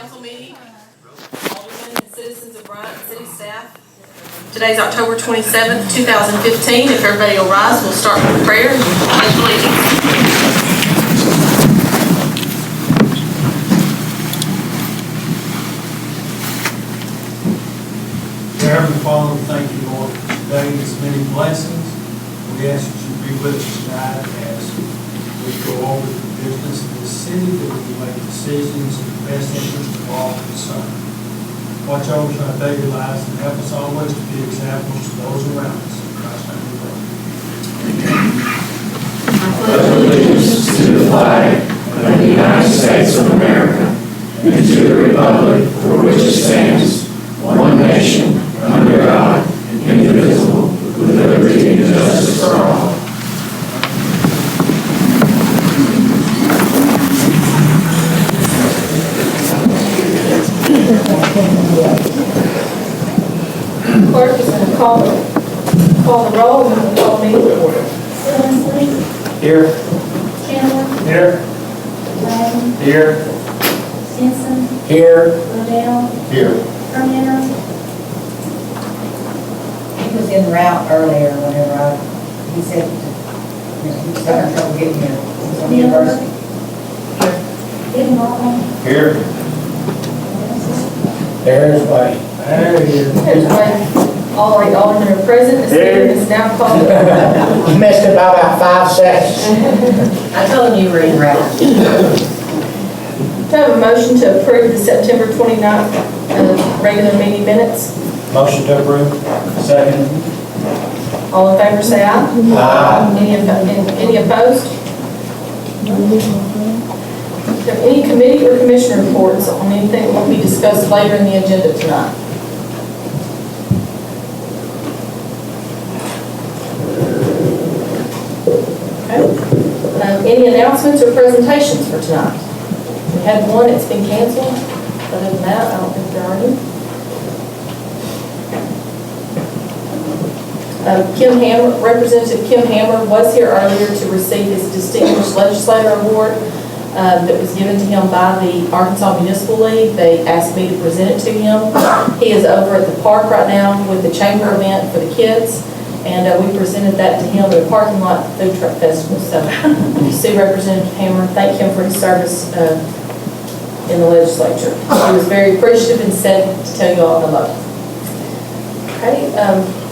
council meeting, aldermen and citizens of Bryant city staff. Today's October 27th, 2015. If everybody will rise, we'll start with prayer and pledge allegiance. Heavenly Father, thank you, Lord, for today, these many blessings. We ask that you be with us tonight as we go over the business of this city, that we can make decisions in the best interest of all concerned. Watch over us in our daily lives and help us always to be examples to those around us. In Christ's name we pray. I pledge allegiance to the flag of the United States of America and to the republic for which it stands, one nation, under God, indivisible, with liberty and justice for all. Clerk is going to call the roll and we'll call the meeting to order. Here. Chandler. Here. Bryant. Here. Stinson. Here. Liddell. Here. Permitter. He was en route earlier whenever he said, he was having trouble getting here. He was on the university. Evan Martin. Here. There's Wayne. There he is. There's Wayne. All 8 aldermen are present. This meeting is now called. You missed it by about 5 seconds. I told him you were en route. Do I have a motion to approve the September 29th regular meeting minutes? Motion to approve. Second. All in favor say aye. Aye. Any opposed? Is there any committee or commissioner reports on anything that will be discussed later in the agenda tonight? Okay. Any announcements or presentations for tonight? We had one, it's been canceled. Other than that, I don't think there are any. Representative Kim Hammer was here earlier to receive his Distinguished Legislator Award that was given to him by the Arkansas Municipal League. They asked me to present it to him. He is over at the park right now with the chamber event for the kids, and we presented that to him at a parking lot food truck festival. So if you see Representative Hammer, thank him for his service in the legislature. He was very appreciative and said to tell you all hello. Okay.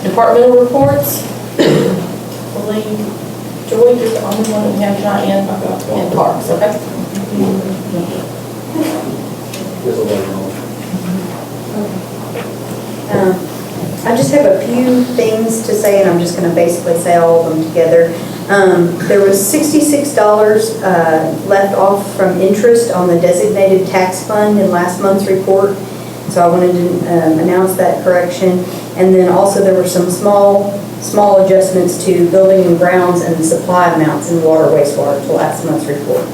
Departmental reports. I believe Joy is the only one that we have tonight in parks, okay? I just have a few things to say, and I'm just going to basically say all of them together. There was $66 left off from interest on the designated tax fund in last month's report, so I wanted to announce that correction. And then also there were some small adjustments to building and grounds and supply amounts in water, wastewater to last month's report.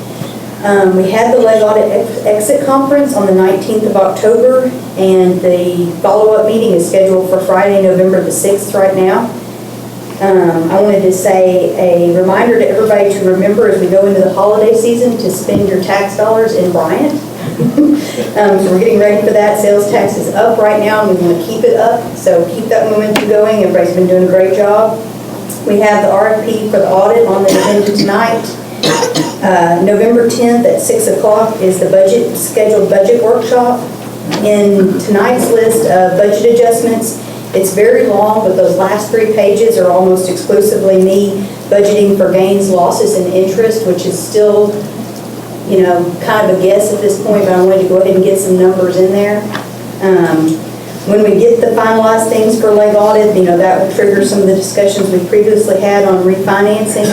We had the leg audit exit conference on the 19th of October, and the follow-up meeting is scheduled for Friday, November the 6th right now. I wanted to say a reminder to everybody to remember as we go into the holiday season to spend your tax dollars in Bryant. So we're getting ready for that. Sales tax is up right now, and we want to keep it up. So keep that momentum going. Everybody's been doing a great job. We have the RFP for the audit on the agenda tonight. November 10th at 6 o'clock is the scheduled budget workshop. In tonight's list of budget adjustments, it's very long, but those last 3 pages are almost exclusively me budgeting for gains, losses, and interest, which is still, kind of a guess at this point, but I wanted to go ahead and get some numbers in there. When we get the finalized things for leg audit, that will trigger some of the discussions we previously had on refinancing.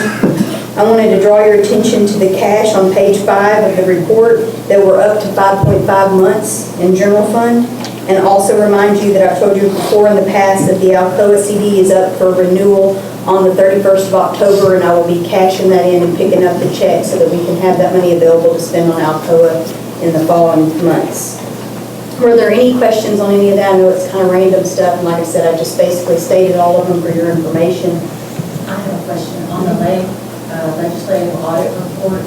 I wanted to draw your attention to the cash on page 5 of the report that we're up to 5.5 months in general fund. And also remind you that I've told you before in the past that the Alcoa CD is up for renewal on the 31st of October, and I will be cashing that in and picking up the check so that we can have that money available to spend on Alcoa in the following months. Were there any questions on any of that? I know it's kind of random stuff, and like I said, I just basically stated all of them for your information. I have a question on the legislative audit report.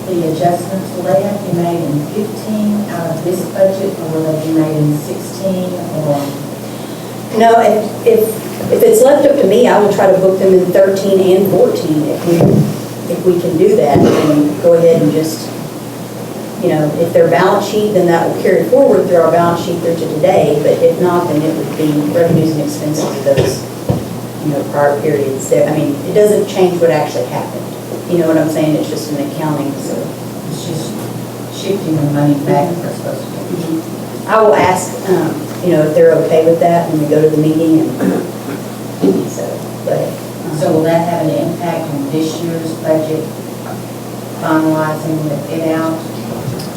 the adjustments, will they have to be made in 15 out of this budget, or will they be made in 16, or? No, if it's left up to me, I will try to book them in 13 and 14 if we can do that. And go ahead and just, you know, if they're balance sheet, then that will carry forward through our balance sheet through to today. But if not, then it would be revenues and expenses of those, you know, prior periods there. I mean, it doesn't change what actually happened. You know what I'm saying? It's just an accounting, so. It's just shifting the money back if they're supposed to be. I will ask, you know, if they're okay with that when we go to the meeting and so, but. So will that have an impact on this year's budget, finalizing it out?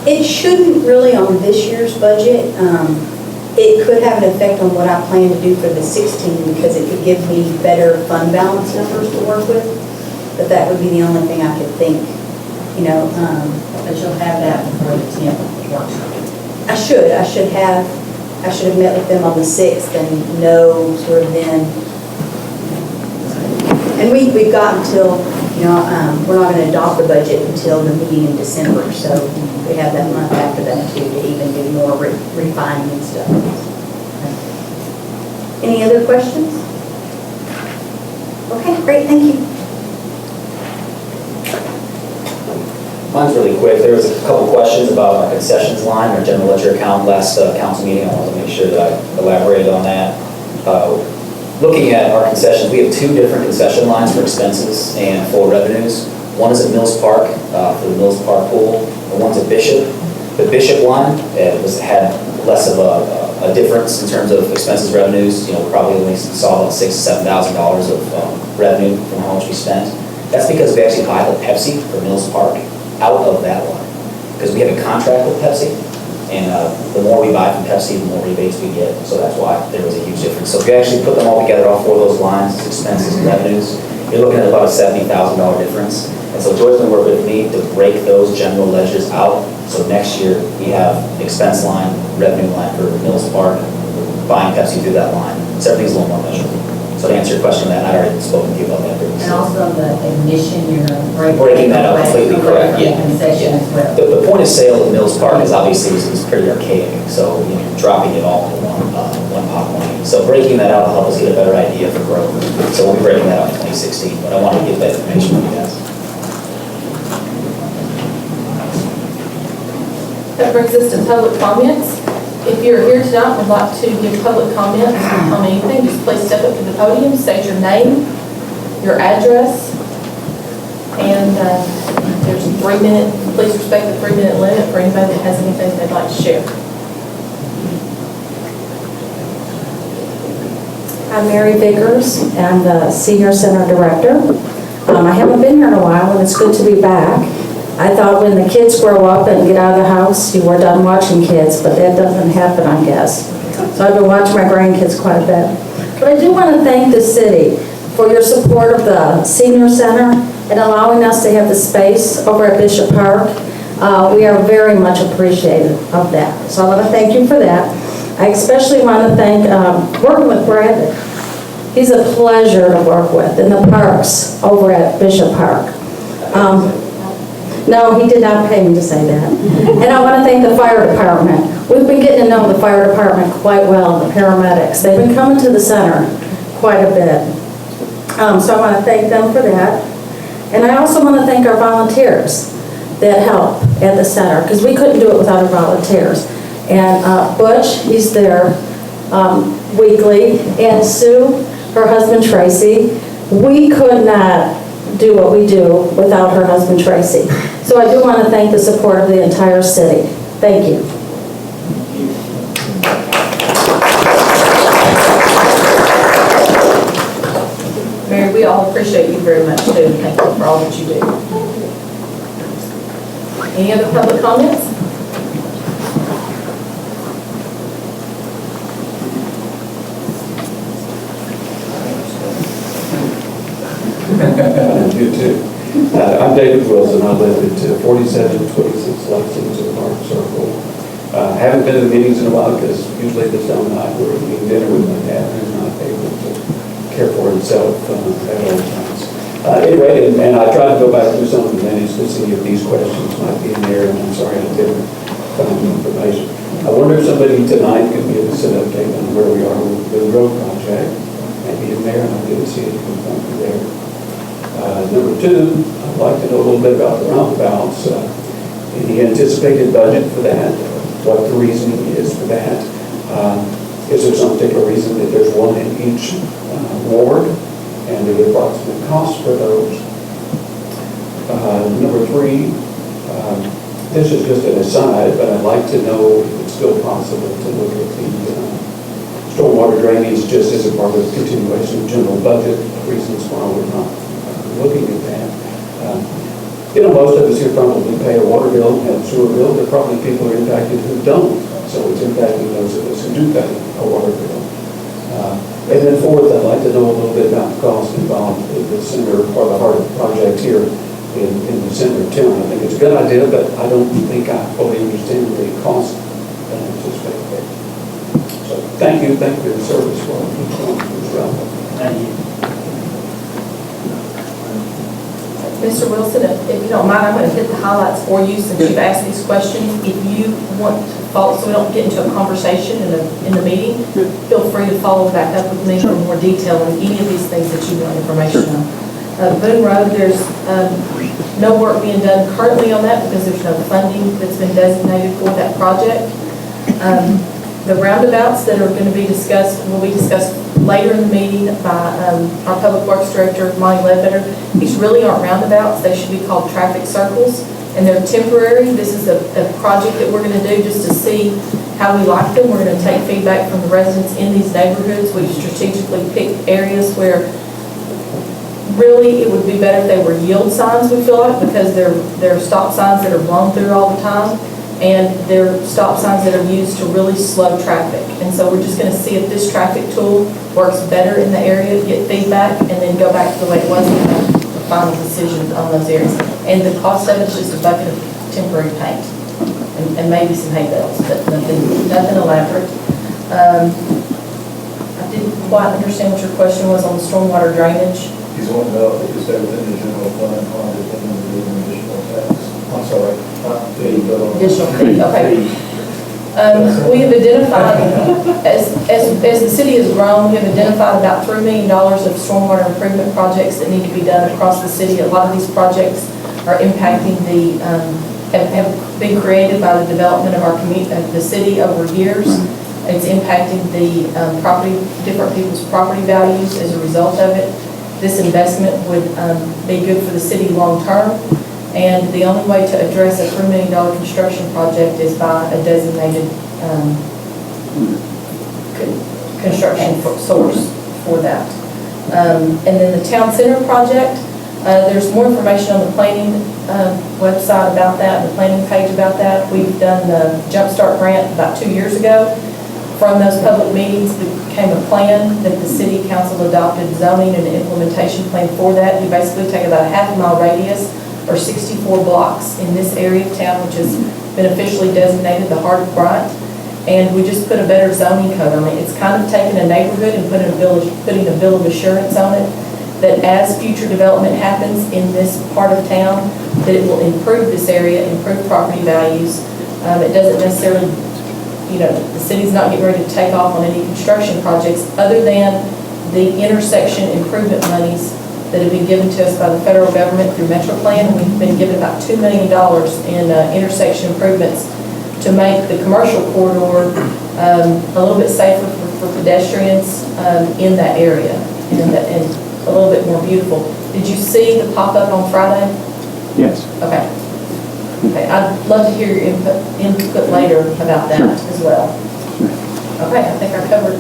It shouldn't really on this year's budget. It could have an effect on what I plan to do for the 16 because it could give me better fund balance numbers to work with. But that would be the only thing I could think, you know. But you'll have that before the 10th workshop. I should have met with them on the 6th and know sort of then. And we've got until, you know, we're not going to adopt the budget until the meeting in December. So we have that month after that too to even do more refining and stuff. Any other questions? Okay, great, thank you. Mine's really quick. There was a couple questions about our concessions line, our general ledger account last council meeting. I wanted to make sure that I elaborated on that. Looking at our concessions, we have two different concession lines for expenses and for revenues. One is at Mills Park for the Mills Park pool, and one's at Bishop. The Bishop line had less of a difference in terms of expenses, revenues. You know, probably only saw about $6,000 to $7,000 of revenue from how much we spent. That's because we actually buy the Pepsi for Mills Park out of that line, because we have a contract with Pepsi, and the more we buy from Pepsi, the more rebates we get, so that's why there was a huge difference. So if you actually put them all together, all four of those lines, expenses and revenues, you're looking at about a $70,000 difference. And so Joy's going to work with me to break those general ledgers out, so next year we have expense line, revenue line for Mills Park, buying Pepsi through that line, so everything's a little more measurable. So to answer your question, I'd already spoken to you about that previously. And also the admission, you're Breaking that out completely correct, away yeah. from the concession as well. The point of sale at Mills Park is obviously is pretty archaic, so you know, you're dropping it all into one pot money. So breaking that out will help us get a better idea for growth. So we'll be breaking that out in 2016, but I wanted to get that information to you guys. That brings us to public comments. If you're here tonight and would like to give public comments on anything, just please step up to the podium, state your name, your address, and there's a 3-minute, please respect the 3-minute limit for anybody that has anything they'd like to share. I'm Mary Vickers, and I'm the Senior Center Director. I haven't been here in a while, and it's good to be back. I thought when the kids grow up and get out of the house, you were done watching kids, but that doesn't happen, I guess. So I've been watching my grandkids quite a bit. But I do want to thank the city for your support of the Senior Center and allowing us to have the space over at Bishop Park. We are very much appreciative of that. So I want to thank you for that. I especially want to thank working with Bryant. He's a pleasure to work with in the parks over at Bishop Park. No, he did not pay me to say that. And I want to thank the fire department. We've been getting to know the fire department quite well, the paramedics. They've been coming to the center quite a bit. So I want to thank them for that. And I also want to thank our volunteers that help at the center, because we couldn't do it without our volunteers. And Butch, he's there weekly, and Sue, her husband Tracy. We could not do what we do without her husband Tracy. So I do want to thank the support of the entire city. Thank you. Mary, we all appreciate you very much too, and thank you for all that you do. Any other public comments? You too. I'm David Wilson. I live at 4726 Lexington Park Circle. I haven't been to the meetings in a while because usually this time of night we're eating dinner with my dad, who's not able to care for himself at all times. Anyway, and I tried to go back through some of the minutes to see if these questions might be in there, and I'm sorry I didn't find the information. I wonder if somebody tonight could give us an update on where we are with the road project. Maybe in there, and I didn't see anything from there. Number two, I'd like to know a little bit about the roundabouts. Any anticipated budget for that? What the reasoning is for that? Is there some particular reason that there's one in each ward? And the approximate cost for those. Number three, this is just an aside, but I'd like to know if it's still possible to look at the stormwater drainage just as a part of the continuation of general budget, reasons why we're not looking at that. Most of us here probably pay a water bill, have a sewer bill. There are probably people who are impacted who don't. So it's impacting those of us who do pay a water bill. And then fourth, I'd like to know a little bit about the cost involved in the center or the heart of the project here in the center of town. I think it's a good idea, but I don't think I fully understand the cost that I anticipate there. So thank you for your service for this round. Thank you. Mr. Wilson, if you don't mind, I'm going to hit the highlights for you since you've asked these questions. If you want to follow, so we don't get into a conversation in the meeting, feel free to follow back up with me for more detail on any of these things that you want information on. Boone Road, there's no work being done currently on that because there's no funding that's been designated for that project. The roundabouts that are going to be discussed will be discussed later in the meeting by our Public Works Director, Monty Ledbetter. These really aren't roundabouts. They should be called traffic circles, and they're temporary. This is a project that we're going to do just to see how we like them. We're going to take feedback from the residents in these neighborhoods. We've strategically picked areas where really it would be better if they were yield signs, we feel like, because they're stop signs that are blown through all the time. And they're stop signs that are used to really slow traffic. And so we're just going to see if this traffic tool works better in the area, get feedback, and then go back to the way it was and make the final decision on those areas. And the cost of it is just a bucket of temporary paint and maybe some hay bales, but nothing elaborate. I didn't quite understand what your question was on the stormwater drainage. He's wanting to know if you stay within the general fund, or if there's an additional tax. I'm sorry. Additional fee, okay. We have identified, as the city has grown, we have identified about $3 million of stormwater improvement projects that need to be done across the city. A lot of these projects are impacting have been created by the development of our community, the city over years. It's impacting the different people's property values as a result of it. This investment would be good for the city long term. And the only way to address a $3 million construction project is by a designated construction source for that. And then the town center project, there's more information on the planning website about that, the planning page about that. We've done the Jumpstart grant about 2 years ago. From those public meetings became a plan that the city council adopted zoning and an implementation plan for that. You basically take about a half-mile radius or 64 blocks in this area of town, which has been officially designated the heart of Bryant. And we just put a better zoning code on it. It's kind of taking a neighborhood and putting a bill of assurance on it that as future development happens in this part of town, that it will improve this area, improve property values. It doesn't necessarily, the city's not getting ready to take off on any construction projects other than the intersection improvement monies that have been given to us by the federal government through Metro Plan. We've been given about $2 million in intersection improvements to make the commercial corridor a little bit safer for pedestrians in that area and a little bit more beautiful. Did you see the pop-up on Friday? Yes. Okay. I'd love to hear your input later about that as well. Okay, I think I covered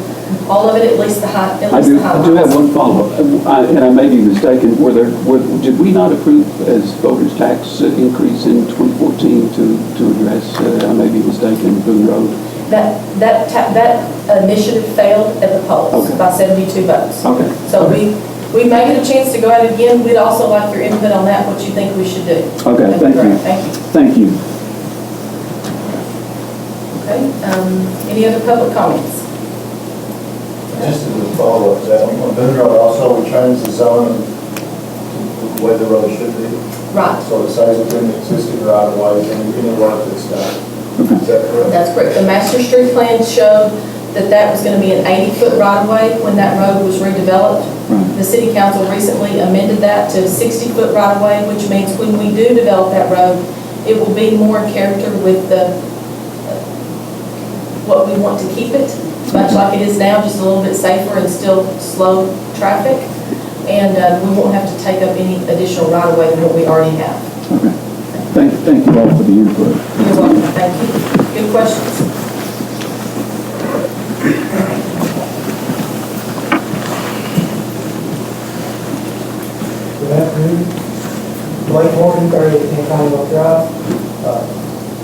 all of it, at least the highlights. I do have one follow-up, and I may be mistaken. Did we not approve as voters' tax increase in 2014 to address? I may be mistaken. Boone Road. That initiative failed at the polls by 72 votes. Okay. So we may get a chance to go at it again. We'd also like your input on that. What you think we should do? Okay. Thank you. Thank you. Thank you. Okay. Any other public comments? Just as a follow-up to that, on Boone Road also, we changed the zone way the road should be. Right. So it says within the existing right of way, any work that's done. Is that correct? That's correct. The master street plan showed that was going to be an 80-foot right-of-way when that road was redeveloped. The city council recently amended that to 60-foot right-of-way, which means when we do develop that road, it will be more in character with what we want to keep it, much like it is now, just a little bit safer and still slow traffic. And we won't have to take up any additional right-of-way than what we already have. Okay. Thank you all for the input. You're welcome. Thank you. Good questions. Good afternoon. Blake Morgan, 3018 Commonwealth Drive.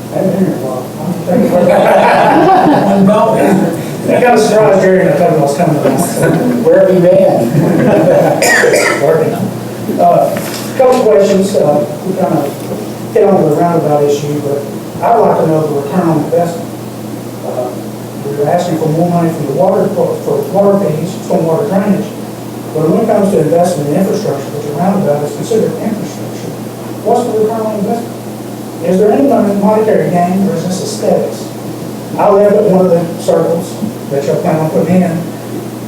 I haven't been here in a while. I got a surprise Jerry and I told him I was coming last. Where have you been? Working. Couple questions. We kind of hit on the roundabout issue, but I'd like to know the return on investment. We were asking for more money from the water, for water fees, stormwater drainage. But when it comes to investment in infrastructure, which a roundabout is considered infrastructure, what's the return on investment? Is there any monetary gain, or is this aesthetics? I live at one of the circles that y'all plan on putting in.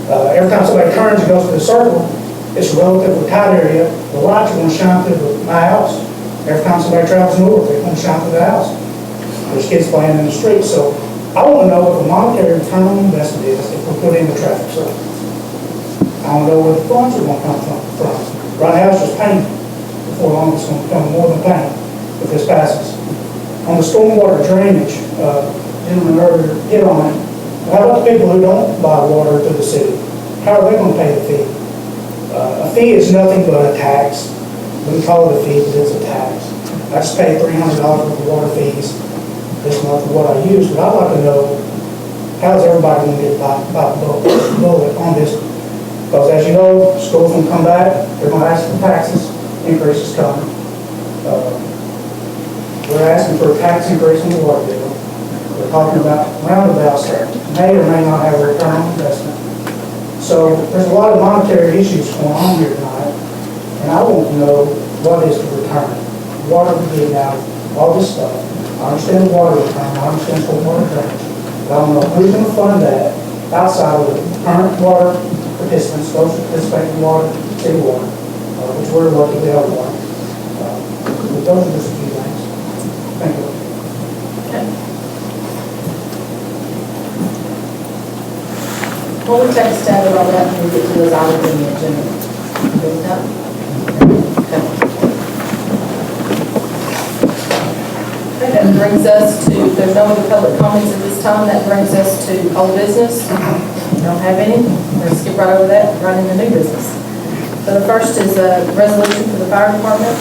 Every time somebody turns and goes to the circle, it's a relatively tight area. The lights are going to shine through my house. Every time somebody travels north, they're going to shine through the house. There's kids playing in the street. So I want to know what the monetary return on investment is if we put in the traffic circle. I don't know where the funds are going to come from. Right now it's just pain. Before long it's going to become more than pain if this passes. On the stormwater drainage, gentleman earlier hit on it. How about the people who don't buy water to the city? How are they going to pay the fee? A fee is nothing but a tax. We call it a fee, but it's a tax. I just paid $300 worth of water fees this month for what I use, but I'd like to know how's everybody going to get by bullet on this? Because as you know, schools will come back, they're going to ask for taxes, increases coming. We're asking for a tax increase in the water bill. We're talking about roundabouts that may or may not have a return on investment. So there's a lot of monetary issues going on here tonight, and I want to know what is the return. Water we're getting out of all this stuff. I understand the water return, I understand stormwater drainage, but I don't know who's going to fund that outside of the current water participants, those who participate in water, city water, which we're lucky to have water. But those are just a few things. Thank you. Okay. Well, we'll take a stab at all that when we get to those items in the agenda. Good with that? Okay. Okay, that brings us to, if there's no other public comments at this time, that brings us to old business. We don't have any. We're going to skip right over that, right into new business. So the first is a resolution for the fire department,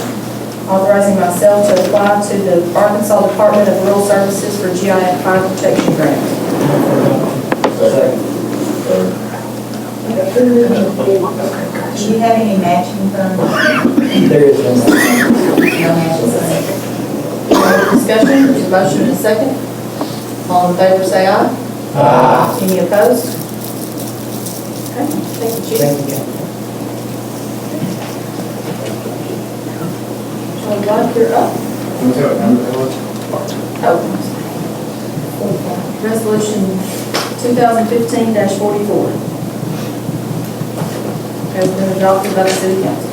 authorizing myself to apply to the Arkansas Department of Rural Services for GIF Fire Protection Grant. Do you have any matching funds? There is one. No matching funds. Discussion, there's a motion and a second. All in favor say aye. Aye. Any opposed? Okay, thank you, Chief. Thank you. John Blunt, you're up. Oh. Resolution 2015-44. Has been adopted by the City Council.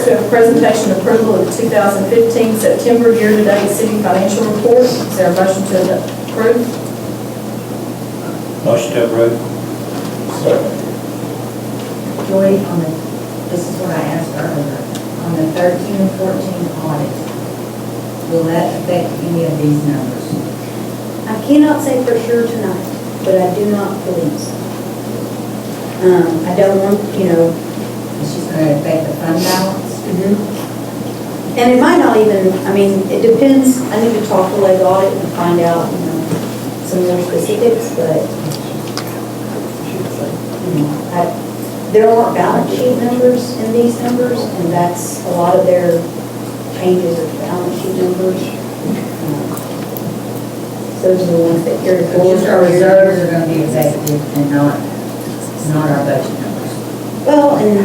So a presentation approval of the 2015 September year-to-date city financial report. Is there a motion to approve? Motion to approve. Joy, this is what I asked earlier, on the 13 and 14 audit, will that affect any of these numbers? I cannot say for sure tonight, but I do not believe so. I don't want, It's just going to affect the fund balance? and it might not even, it depends. I need to talk to Leg Audit and find out, some more specifics, but, there aren't balance sheet numbers in these numbers, and that's a lot of their changes of balance sheet numbers. Those are the ones that carry So forward. just our reserves are going to be executive and not our budget numbers? Well, and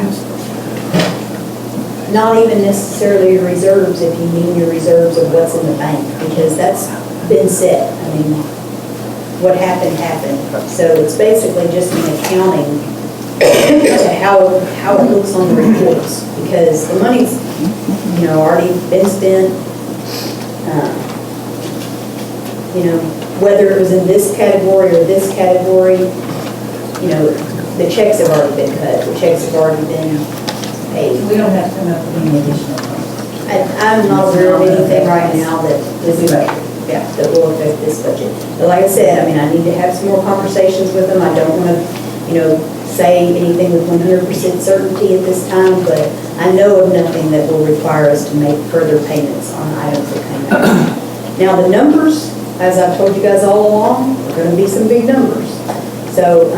not even necessarily your reserves, if you mean your reserves of what's in the bank, because that's been set. I mean, what happened, happened. So it's basically just an accounting to how it looks on the reports, because the money's, already been spent. Whether it was in this category or this category, the checks have already been cut, the checks have already been paid. We don't have to come up with any additional costs. I'm not aware of anything right now that will affect this budget. But like I said, I need to have some more conversations with them. I don't want to, say anything with 100% certainty at this time, but I know of nothing that will require us to make further payments on items that come out. Now, the numbers, as I've told you guys all along, are going to be some big numbers. So,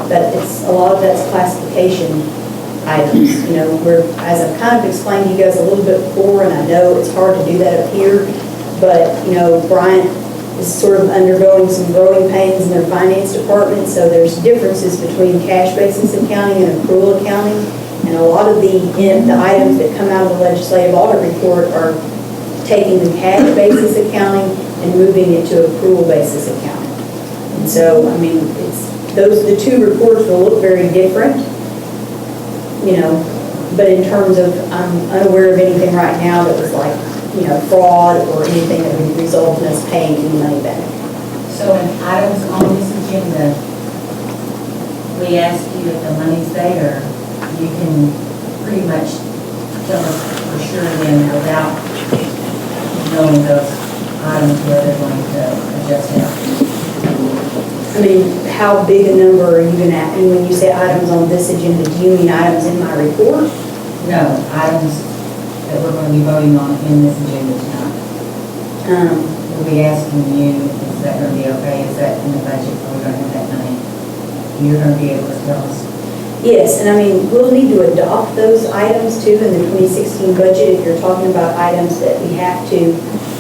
that it's, a lot of that's classification items. As I've kind of explained to you guys a little bit before, and I know it's hard to do that up here, but, Bryant is sort of undergoing some growing pains in their finance department, so there's differences between cash basis accounting and accrual accounting, and a lot of the items that come out of the legislative audit report are taking the cash basis accounting and moving it to accrual basis accounting. And so, the two reports will look very different, but in terms of, I'm unaware of anything right now that was like, fraud or anything that would result in us paying any money back. So in items on this agenda, we ask you if the money's there, you can pretty much tell us for sure then without knowing those items where they're going to adjust out. How big a number are you going to, and when you say items on this agenda, do you mean items in my report? No, items that we're going to be voting on in this agenda tonight. We'll be asking you, is that going to be okay? Is that in the budget? Are we going to have that money? You're going to be able to tell us. Yes, and we'll need to adopt those items too in the 2016 budget if you're talking about items that we have to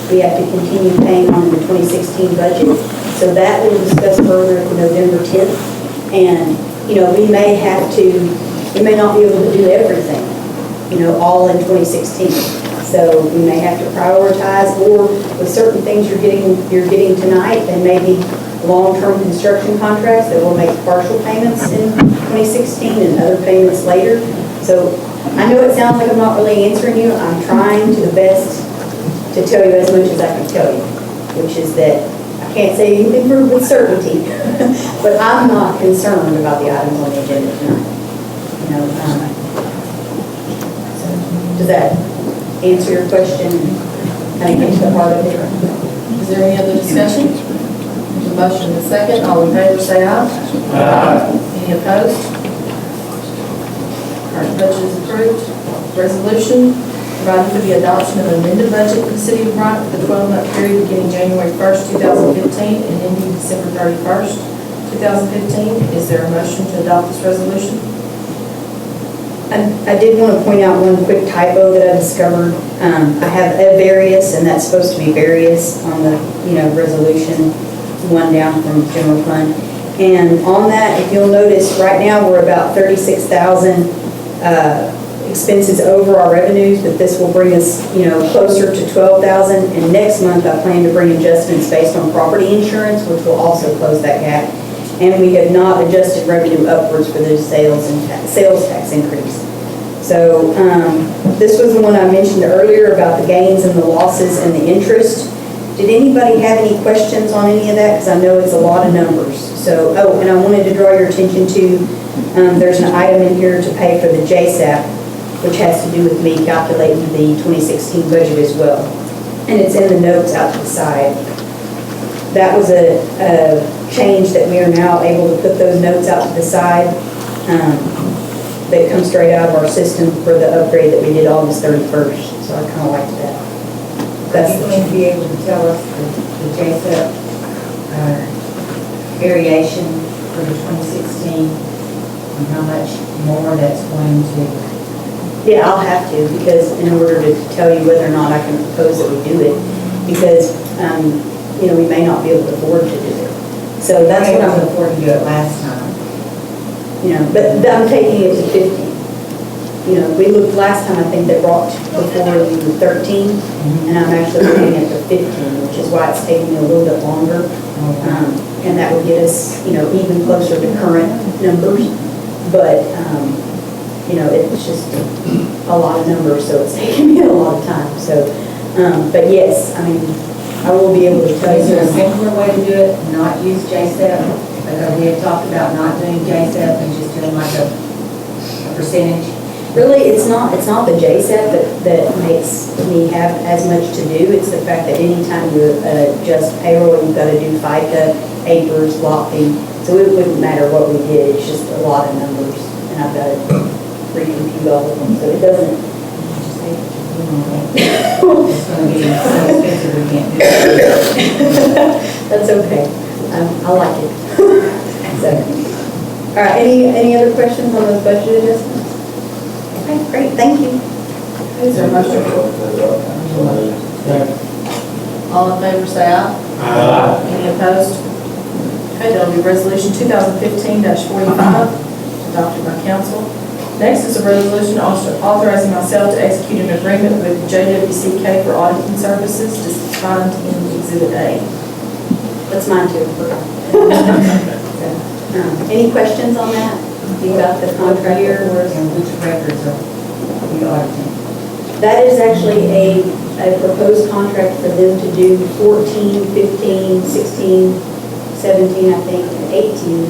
continue paying on in the 2016 budget. So that we'll discuss further at November 10th. And, we may not be able to do everything, all in 2016. So we may have to prioritize, or with certain things you're getting tonight, and maybe long-term construction contracts that will make partial payments in 2016 and other payments later. So I know it sounds like I'm not really answering you. I'm trying to the best to tell you as much as I can tell you, which is that I can't say anything with certainty, but I'm not concerned about the items on the agenda tonight. Does that answer your question? Kind of get to the heart of it? Is there any other discussion? There's a motion and a second. All in favor, say aye. Any opposed? All right, budget is approved. Resolution providing for the adoption of an amended budget for the city of Bryant for the 12-month period beginning January 1st, 2015 and ending December 31st, 2015. Is there a motion to adopt this resolution? I did want to point out one quick typo that I discovered. I have a various, and that's supposed to be various on the, resolution one down from general fund. And on that, if you'll notice, right now we're about 36,000 expenses over our revenues, but this will bring us, closer to 12,000. And next month, I plan to bring adjustments based on property insurance, which will also close that gap. And we have not adjusted revenue upwards for those sales tax increase. So this was the one I mentioned earlier about the gains and the losses and the interest. Did anybody have any questions on any of that? Because I know it's a lot of numbers. So, and I wanted to draw your attention to, there's an item in here to pay for the JSAP, which has to do with me calculating the 2016 budget as well. And it's in the notes out to the side. That was a change that we are now able to put those notes out to the side. They come straight out of our system for the upgrade that we did August 31st. So I kind of liked that. That's going to be able to tell us the JSEP variation for the 2016 and how much more that's going to. Yeah, I'll have to, because in order to tell you whether or not I can propose that we do it, because we may not be able to afford to do it. So that's what I'm afford to do it last time. But I'm taking it to 50. you know, we looked last time, I think they brought before you 13, and I'm actually looking at the 15, which is why it's taking me a little bit longer. And that would get us, you know, even closer to current numbers. But, you know, it's just a lot of numbers, so it's taking me a lot of time. So, but yes, I mean, I will be able to tell Is there a you. simpler way to do it, not use JSEP? Because we had talked about not doing JSEP and just doing like a percentage. Really, it's not the JSEP that makes me have as much to do. It's the fact that anytime you adjust payroll, you've got to do FICA, APRS, lot fee. So it wouldn't matter what we did, it's just a lot of numbers. And I've got to recompute all of them, so it doesn't. It's going to be so expensive, we can't do it. That's okay. I like it. So, all right, any other questions on those budget adjustments? Okay, great, thank you. Is there a motion? All in favor, say aye. Aye. Any opposed? Okay, that'll be resolution 2015-45, adopted by council. Next is a resolution authorizing myself to execute an agreement with JWCK for auditing services defined in Exhibit A. That's mine too. Any questions on that? You got the contract here? And which records are we auditing? That is actually a proposed contract for them to do 14, 15, 16, 17, I think, and 18,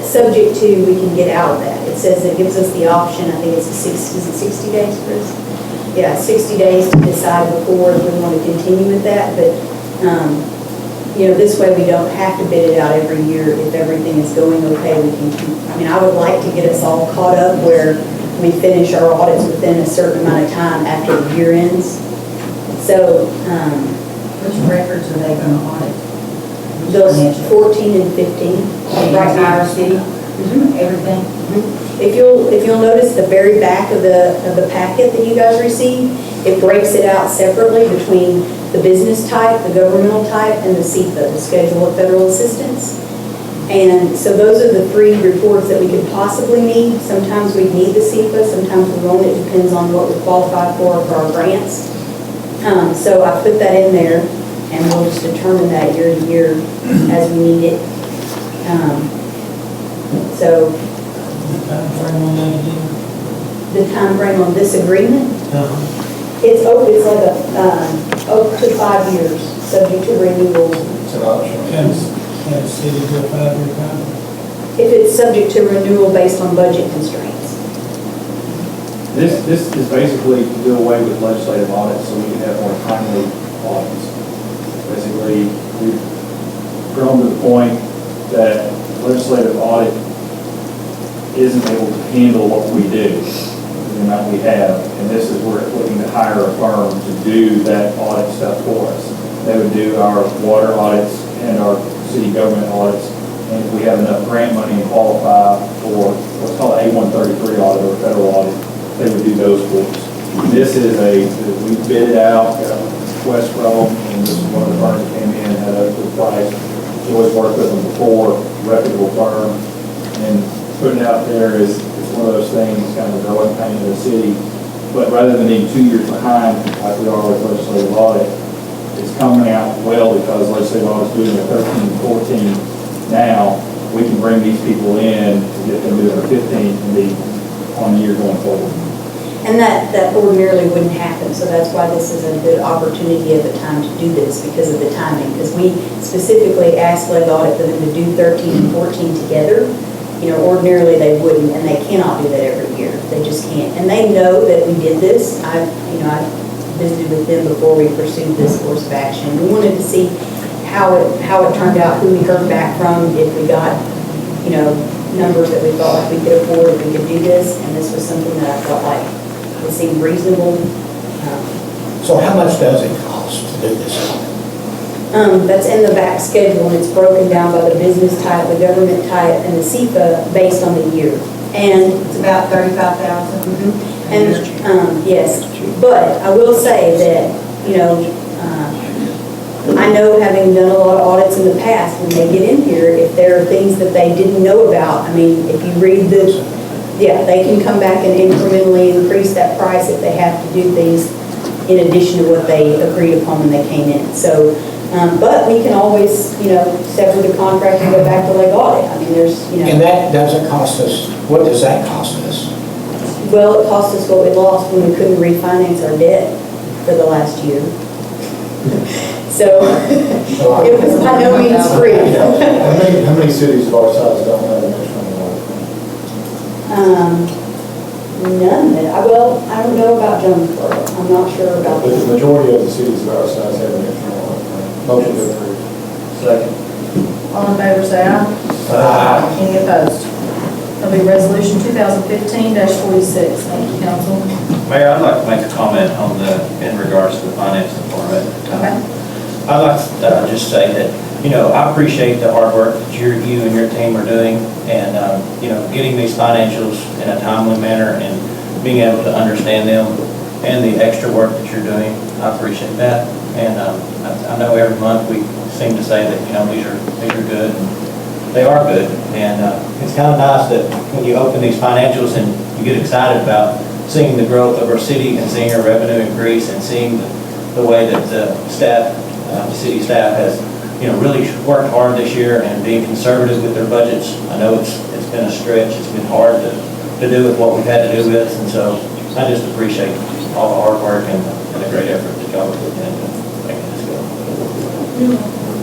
subject to we can get out of that. It says it gives us the option, I think it's is it 60 days, Chris? Yeah, 60 days to decide before if we want to continue with that, but, you know, this way we don't have to bid it out every year. If everything is going okay, we can keep, I mean, I would like to get us all caught up where we finish our audits within a certain amount of time after the year ends. So, Which records are they going to audit? Which those financial? 14 and 15. Right by our city, everything? If you'll notice the very back of the packet that you guys received, it breaks it out separately between the business type, the governmental type, and the CFA, the Schedule of Federal Assistance. And so those are the three reports that we could possibly need. Sometimes we need the CFA, sometimes we won't. It depends on what we qualify for our grants. So I put that in there, and we'll just determine that year to year as we need it. So the time frame on this agreement, it's like up to 5 years, subject to renewal. It's an option. Can the city do a 5-year contract? If it's subject to renewal based on budget constraints. This is basically to do away with legislative audits so we can have more timely audits. Basically, we've grown to the point that legislative audit isn't able to handle what we do, the amount we have, and this is where we're looking to hire a firm to do that audit stuff for us. They would do our water audits and our city government audits, and if we have enough grant money and qualify for what's called A133 audit or federal audit, they would do those for us. This is we bid it out, got a request from them, and this is one of the firms that came in, had a good price. We always worked with them before, reputable firm, and putting it out there is one of those things, kind of a growing pain in the city. But rather than being 2 years behind, like we are with legislative audit, it's coming out well because legislative audit's doing a 13, 14 now. We can bring these people in to get them to their 15 and be on the year going forward. And that ordinarily wouldn't happen, so that's why this is a good opportunity at the time to do this, because of the timing. Because we specifically asked Leg Audit for them to do 13 and 14 together. You know, ordinarily they wouldn't, and they cannot do that every year. They just can't. And they know that we did this. I visited with them before we pursued this course of action. We wanted to see how it turned out, who we heard back from, if we got, you know, numbers that we felt like we could afford, if we could do this. And this was something that I felt like it seemed reasonable. So how much does it cost to do this? That's in the back schedule, and it's broken down by the business type, the government type, and the CFA based on the year. And It's about 35,000. and yes, but I will say that, you know, I know, having done a lot of audits in the past, when they get in here, if there are things that they didn't know about, I mean, if you read yeah, they can come back and incrementally increase that price if they have to do things in addition to what they agreed upon when they came in. So, but we can always, sever the contract and go back to like audit. I mean, there's, And that doesn't cost us, what does that cost us? well, it cost us what we lost when we couldn't refinance our debt for the last year. So it was by no means free. How many cities of our size don't have an external audit firm? None that, I don't know about Jonesboro. I'm not sure about But the that. majority of the cities of our size have an external audit firm. Motion to approve. Second. All in favor, say aye. Any opposed? That'll be resolution 2015-46. Thank you, council. Mayor, I'd like to make a comment on in regards to the finance department. Okay. I'd like to just say that, I appreciate the hard work that you and your team are doing, and, getting these financials in a timely manner and being able to understand them and the extra work that you're doing. I appreciate that. And I know every month we seem to say that, these are good, and they are good. And it's kind of nice that when you open these financials and you get excited about seeing the growth of our city and seeing our revenue increase and seeing the way that the staff, the city staff has, really worked hard this year and being conservative with their budgets. I know it's been a stretch. It's been hard to do with what we've had to do with. And so I just appreciate all the hard work and the great effort that y'all are putting into making this go.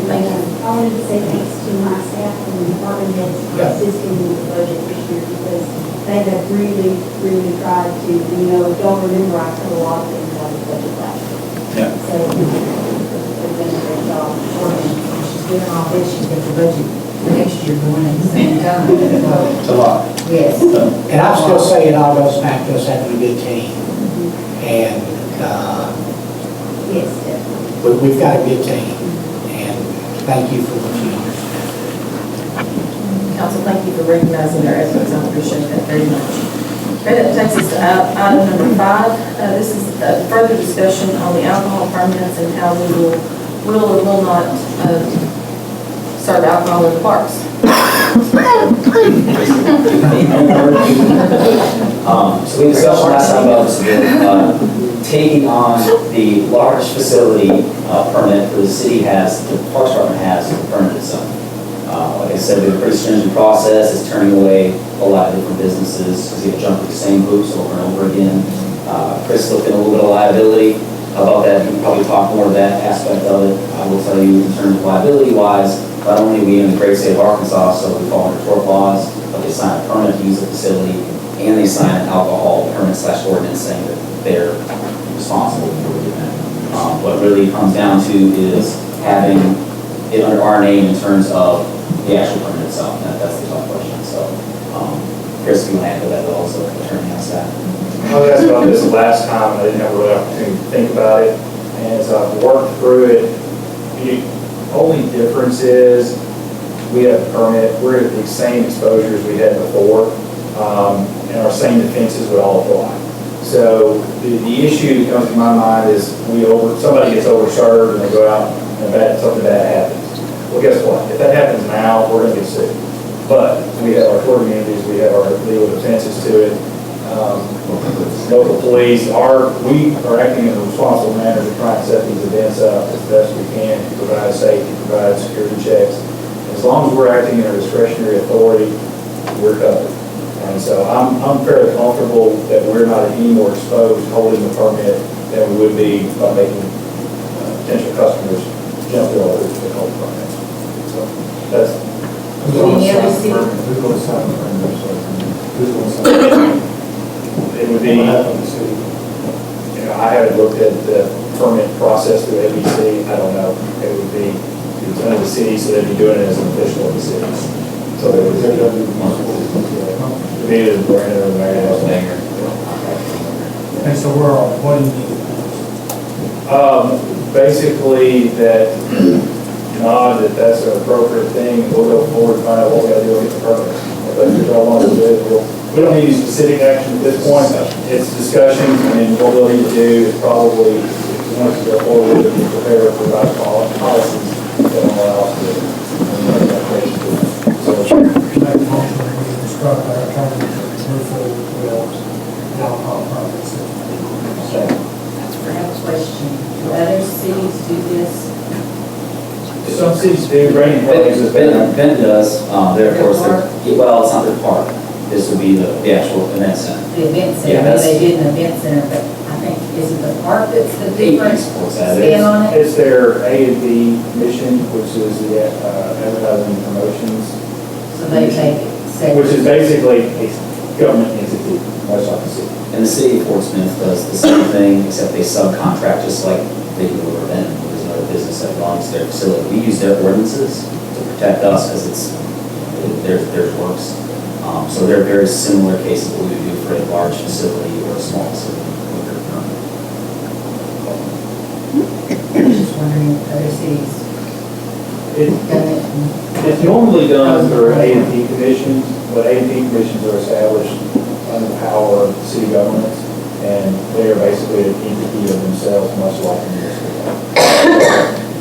Thank you. I wanted to say thanks to my staff and the department heads for assisting with the budget this year because they have really, really tried to, don't remember I put a lot of things on the budget last year. Yeah. So they've done a great job working. She's doing all this, she's got the budget for next year going at the same time. It's a lot. Yes. And I still say it all goes back to us having a good team. And Yes, definitely. we've got a good team. And thank you for what you do. Council, thank you for recognizing their efforts. I appreciate that very much. Okay, that takes us to item number 5. This is further discussion on the alcohol permits and how we will or will not serve alcohol in the parks. So we discussed last time about this again, taking on the large facility permit for the city the Parks Department has to permit itself. Like I said, we have a pretty stringent process. It's turning away a lot of different businesses because you have to jump through the same hoops over and over again. Chris looked at a little bit of liability about that. He can probably talk more to that aspect of it. I will tell you in terms of liability-wise, not only are we in the great state of Arkansas, so we fall under tort laws, but they sign a permit to use the facility, and they sign an alcohol permit/ordinance saying that they're responsible for doing that. What really comes down to is having it under our name in terms of the actual permit itself. That's the tough question. So, Chris, if you want to answer that, but also attorney on staff. I was asked about this last time, and I didn't have a real opportunity to think about it. And as I've worked through it, the only difference is we have a permit, we're at the same exposures we had before, and our same defenses would all apply. So the issue that comes to my mind is somebody gets overserved and they go out and something bad happens. Well, guess what? If that happens now, we're going to get sued. But we have our tort immunities, we have our legal defenses to it. Local police we are acting in a responsible manner to try and set these events up as best we can to provide safety, provide security checks. As long as we're acting in our discretionary authority, we're covered. And so I'm fairly comfortable that we're not any more exposed holding the permit than we would be by making potential customers jump through all hoops to hold the permit. So that's. Any other city? Who's going to sign the permit? Who's going to sign the permit? It would be, I haven't looked at the permit process through ABC. I don't know. It would be, it's under the city, so they'd be doing it as an official of the city. So they would be either Bryant or Mayor. And so we're on, what do you need? Basically that nod that that's an appropriate thing. We'll go forward and find out what we got to do to get the permit. If that's what y'all want to do, we don't need any specific action at this point. It's discussion, and what we'll need to do is probably, if we want to go forward, to prepare for about policies that allow us to make that case. So, Make a motion to instruct our attorney to move forward cities do, Bryant uses Bend does, they're, of course, well, it's not their park. This would be the actual event center. The event Yeah, center, that's- they did an event center, but I think, is it the park that's the difference? Sports ad. Spin on it? It's their A&D mission, which is the advertising and promotions, So they take it separate. which is basically a government entity, much like the city. And the city of Fort Smith does the same thing, except they subcontract, just like they do over Benton. There's another business that runs their facility. We use their ordinances to protect us because it's, theirs works. So they're very similar cases that we would do for a large facility or a small facility. I'm just wondering if other cities done it. It's normally done through A&P commissions, but A&P commissions are established under the power of city governments, and they are basically an entity of themselves, much like a municipal.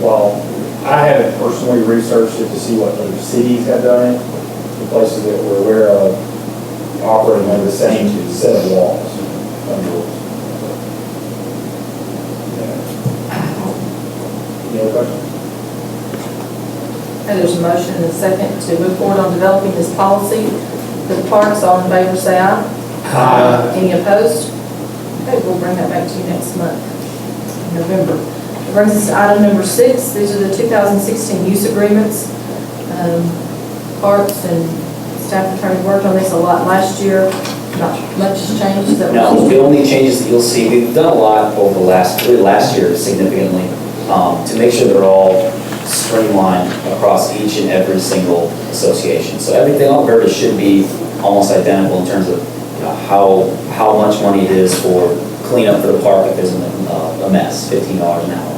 While I haven't personally researched it to see what other cities have done it, the places that we're aware of operating under the same set of laws and rules. Any other questions? Okay, there's a motion and a second to move forward on developing this policy for the parks. All in favor, say aye. Aye. Any opposed? Okay, we'll bring that back to you next month, in November. It brings us to item number 6. These are the 2016 use agreements. Parks and staff attorney worked on this a lot last year. Not much has changed. Is that what No, you- the only changes that you'll see, we've done a lot over the last year significantly, to make sure they're all streamlined across each and every single association. So everything on verbiage should be almost identical in terms of how much money it is for cleanup for the park if there's a mess, $15 an hour.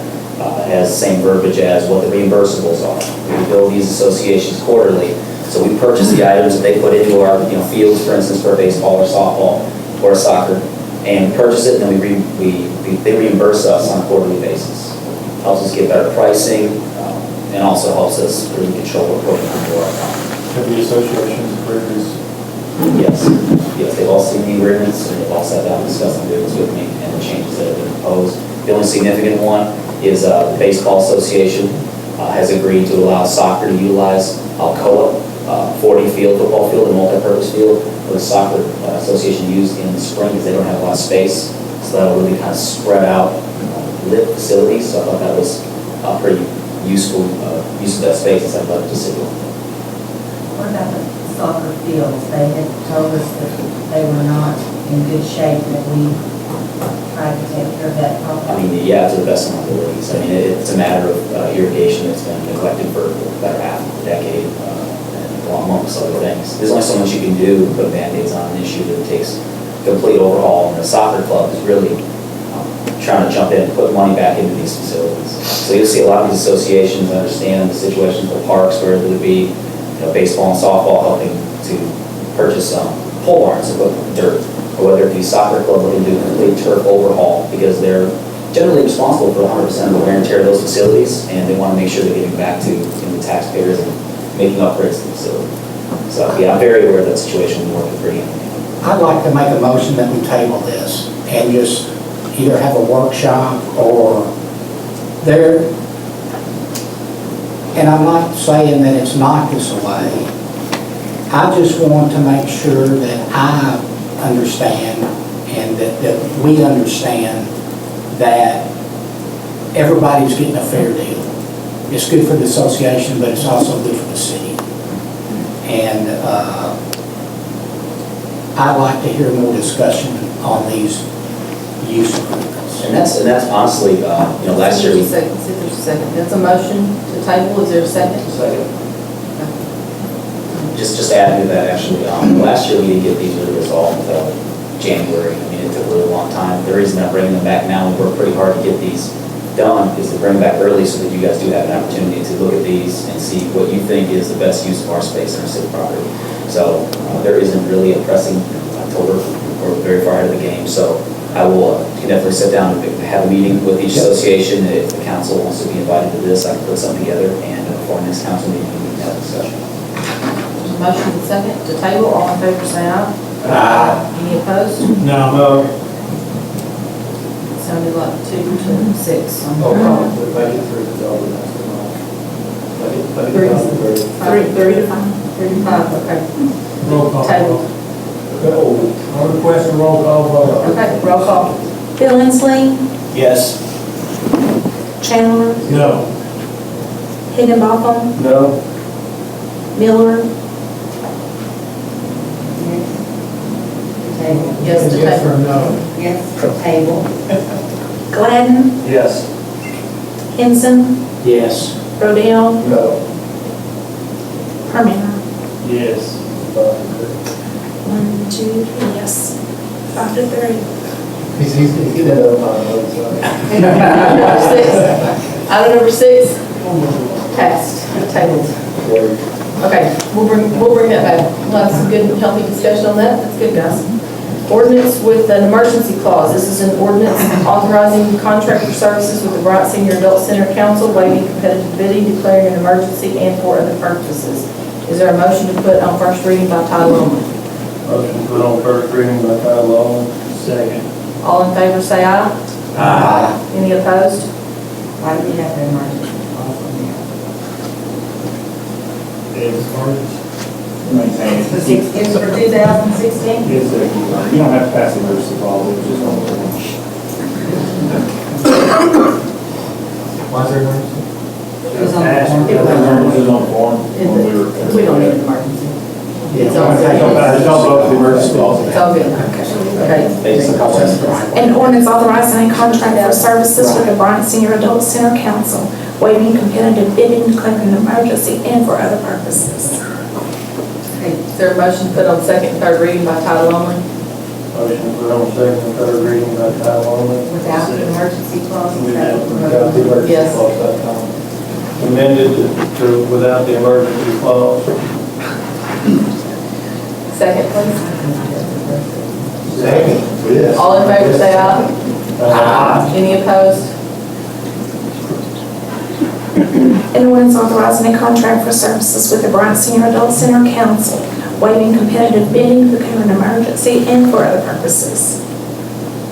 It has the same verbiage as what the reimbursables are. We bill these associations quarterly. So we purchase the items that they put into our fields, for instance, for baseball or softball or soccer, and purchase it, and then they reimburse us on a quarterly basis. Helps us get better pricing, and also helps us really control what we're putting into our account. Have the associations approved this? Yes, they've all seen the agreements, and they've all sat down and discussed the agreements with me and the changes that have been proposed. The only significant one is the Baseball Association has agreed to allow soccer to utilize Alcoa 40 field, football field, and multi-purpose field for the soccer association used in the spring because they don't have a lot of space. So that'll really kind of spread out lit facilities. So I thought that was pretty useful use of that space as I'd love to see. What about the soccer fields? They had told us that they were not in good shape, that we tried to take care of that I problem. mean, yeah, to the best of my abilities. I mean, it's a matter of irrigation that's been neglected for about half a decade, and amongst other things. There's only so much you can do to put Band-Aids on an issue that takes complete overhaul, and the soccer club is really trying to jump in and put money back into these facilities. So you'll see a lot of these associations understand the situation for parks, where it would be baseball and softball helping to purchase pole barns and put dirt, or whether it be soccer club looking to do a complete turf overhaul because they're generally responsible for 100% of the wear and tear of those facilities, and they want to make sure they're giving back to the taxpayers and making upgrades to the facility. So yeah, I'm very aware of that situation. We're working pretty on it. I'd like to make a motion that we table this and just either have a workshop or there, and I'm not saying that it's not this way. I just want to make sure that I understand and that we understand that everybody's getting a fair deal. It's good for the association, but it's also good for the city. And I'd like to hear more discussion on these use agreements. And that's honestly, last year. See if there's a second. That's a motion to table. Is there a second? Just add to that, actually, last year we didn't get these really resolved until January. I mean, it took a really long time. The reason I'm bringing them back now, and work pretty hard to get these done, is to bring them back early so that you guys do have an opportunity to look at these and see what you think is the best use of our space and our city property. So there isn't really a pressing October. We're very far ahead of the game. So I will can definitely sit down and have a meeting with each association. If the council wants to be invited to this, I can put something together, and for next council meeting, we can have a discussion. Motion and second to table. All in favor, say aye. Aye. Any opposed? No. Sounded like 2 to 6. Make it through the double, that's the Three to five. 3 to 5, okay. Roll call Table. vote. On the question, roll call vote. Okay, roll call. Bill Inslee, Yes. Chandler, No. Higginbotham, No. Miller, Table. Yes to Yes table. or no? Yes, table. Gladden, Yes. Henson, Yes. Rodell, No. Herminer. Yes. 1, 2, 3, yes. 5 to 3. He did it on Number 6. Item number 6, passed, tabled. Okay, we'll bring that back. We'll have some good, healthy discussion on that. That's good, guys. Ordinance with an emergency clause. This is an ordinance authorizing contractor services with the Bryant Senior Adult Center Council, waiving competitive bidding, declaring an emergency, and for other purposes. Is there a motion to put on first reading by title only? Motion put on first reading by title only. Second. All in favor, say aye. Aye. Any opposed? Why do we have the emergency clause on there? Maintain. It's for 2016? Yes, sir. You don't have to pass the emergency clause, it's just on the form. Why is there emergency? It was on the form. It was on the form when we were. We don't need an emergency. It's all It's on both the emergency clause. It's all good. Okay. An ordinance authorizing a contract for services with the Bryant Senior Adult Center Council, waiving competitive bidding, declaring an emergency, and for other purposes. Okay, is there a motion to put on second and third reading by title only? Motion put on second and third reading by title only. Without the emergency clause? is that what we're Without the emergency Yes. clause that time. Amended to without the emergency clause. Second, please. Second. Yes. All in favor, say aye. Any opposed? An ordinance authorizing a contract for services with the Bryant Senior Adult Center Council, waiving competitive bidding, declaring an emergency, and for other purposes.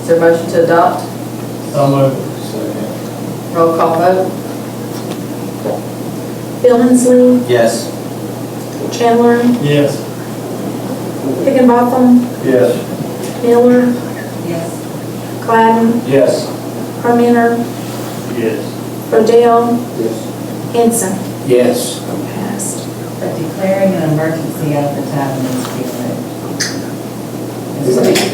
Is there a motion to adopt? So moved. Roll call vote. Bill Inslee, Yes. Chandler, Yes. Higginbotham, Yes. Miller, Yes. Gladden, Yes. Herminer, Yes. Rodell, Yes. Henson. Yes. Passed. But declaring an emergency at the time needs to be removed.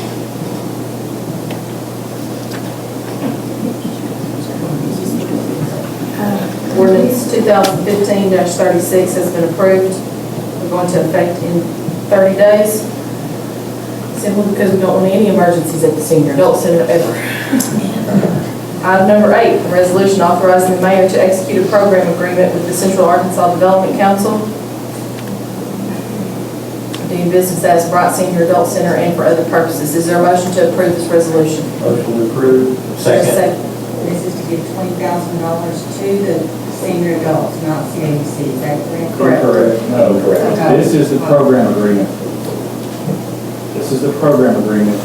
Ordinance 2015-36 has been approved. We're going to effect in 30 days. Simply because we don't want any emergencies at the Senior Adult Center ever. Item number 8, a resolution authorizing the mayor to execute a program agreement with the Central Arkansas Development Council, doing business as Bryant Senior Adult Center and for other purposes. Is there a motion to approve this resolution? Motion approved. Second. This is to give $20,000 to the senior adults, not CABC, is that correct? Correct. No, Okay. This is the program agreement. This is the program agreement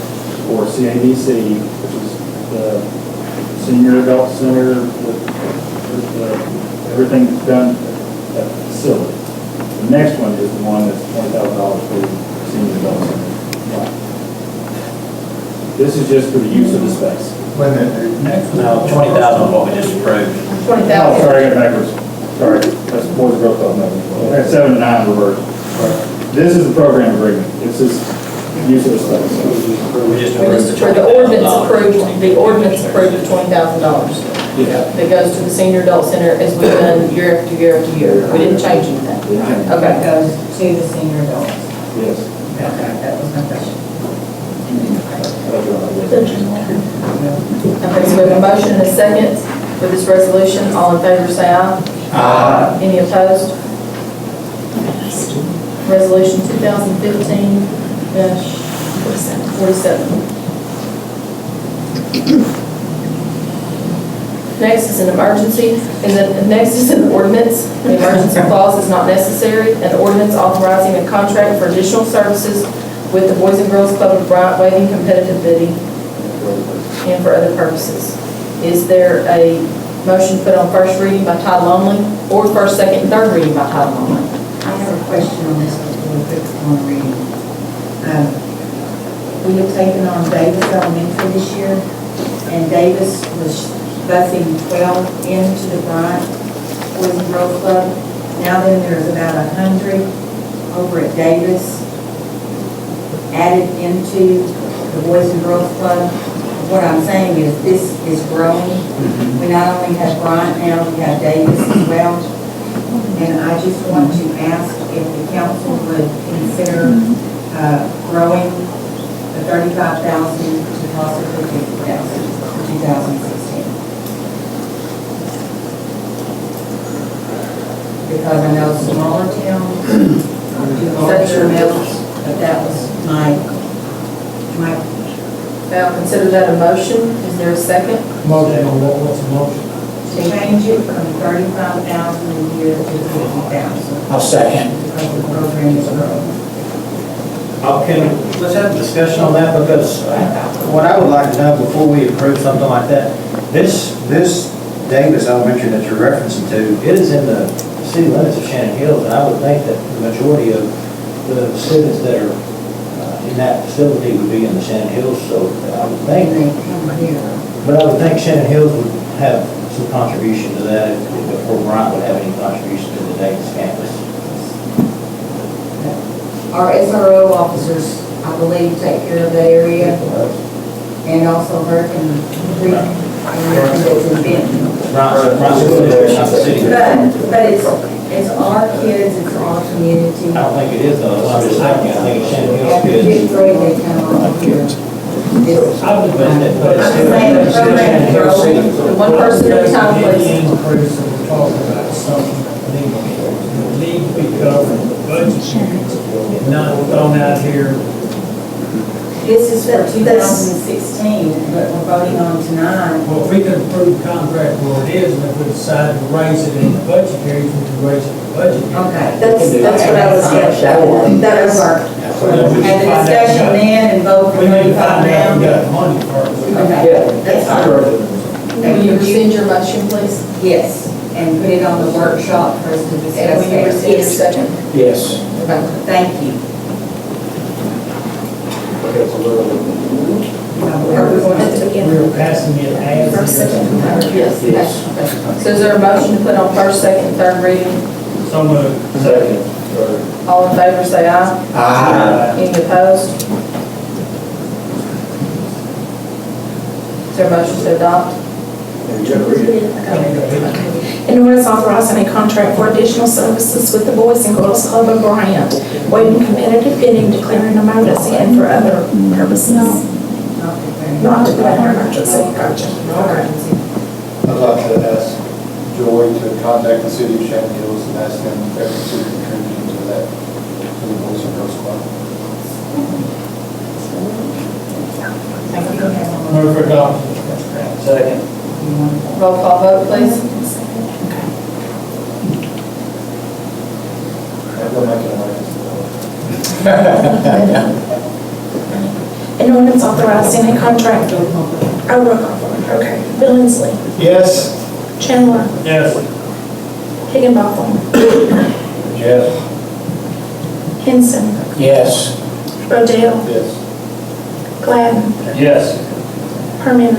for CADC, which is the Senior Adult Center with everything done at the facility. The next one is the one that's $20,000 for the Senior Adult Center. This is just for the use of the space. Wait a minute, next one. No, 20,000 is what we just approved. 20,000. Oh, sorry, I got backwards. Sorry, that's more the growth of number. Okay, 7 and 9 reversed. This is the program agreement. This is use of the space. We just We approved just, the ordinance approved the $20,000 Yeah. that goes to the Senior Adult Center as we've done year after year after year. We didn't change anything. It Okay. goes to the senior adults. Yes. Okay, that was my question. Okay, so we have a motion and a second for this resolution. All in favor, say aye. Aye. Any opposed? Resolution 2015-47. Next is an emergency, next is an ordinance. The emergency clause is not necessary. An ordinance authorizing a contract for additional services with the Boys and Girls Club of Bryant, waiving competitive bidding and for other purposes. Is there a Motion to put on first reading by title only, or first, second, and third reading by title only. I have a question on this before we put it on reading. We have taken on Davis Elementary this year, and Davis was busing 12 into the Bryant Boys and Girls Club. Now then, there's about 100 over at Davis added into the Boys and Girls Club. What I'm saying is this is growing. We not only have Bryant now, we have Davis as well. And I just want to ask if the council would consider growing the 35,000 to possibly 50,000 for 2016. Because I know smaller towns do larger amounts, but that was my Now, consider that a motion. Is there a second? Motion on what's the motion? to change it from 35,000 a year to 50,000. I'll second. Because the program is growing. Let's have a discussion on that, because what I would like to know before we approve something like that, this Davis Elementary that you're referencing to, it is in the city limits of Shannon Hills, and I would think that the majority of the students that are in that facility would be in the Shannon Hills, so I would think, but I would think Shannon Hills would have some contribution to that before Bryant would have any contribution to the Davis campus. Our SRO officers, I believe, take care of that area, and also Hurricane Creek, and that's in Benton. Bryant's really there, not the city. But it's our kids, it's our community. I don't think it is though, I'm just thinking, I think it's Shannon Hills After kids. fifth grade, they come on here. I would bet that, but it's I'm saying the program is growing. The one person at a time, please. Increase that we're talking about, something that need to be covered in the budget, and not thrown out here. This is for 2016, but we're voting on tonight. Well, if we can approve the contract where it is, and if we decide to raise it in the budget period, we can raise it in the budget period. Okay. That's what I was getting. That is our, And the discussion then and vote for We need to 35 find out down. we got money first. Okay, that's fine. Will you rescind your motion, please? Yes, and put it on the workshop for us to And discuss will you that. rescind your second? Yes. Thank you. Okay, so Are we going to We're passing it as. First, second, and third, yes. Okay. So is there a motion to put on first, second, and third reading? So moved. Second. All in favor, say aye. Aye. Any opposed? Is there a motion to adopt? An ordinance authorizing a contract for additional services with the Boys and Girls Club of Bryant, waiving competitive bidding, declaring an emergency, and for other purposes. Not declaring an emergency. Gotcha. Okay. I'd like to ask Joy to contact the city of Shannon Hills and ask them if they're contributing to that, to the Boys and Girls Club. Move for adoption. Second. Roll call vote, please. We'll make it An ordinance authorizing a contract. Oh, roll call vote. Okay. Billingsley. Yes. Chandler. Yes. Higginbotham. Yes. Henson. Yes. Rodell. Yes. Gladden. Yes. Herman.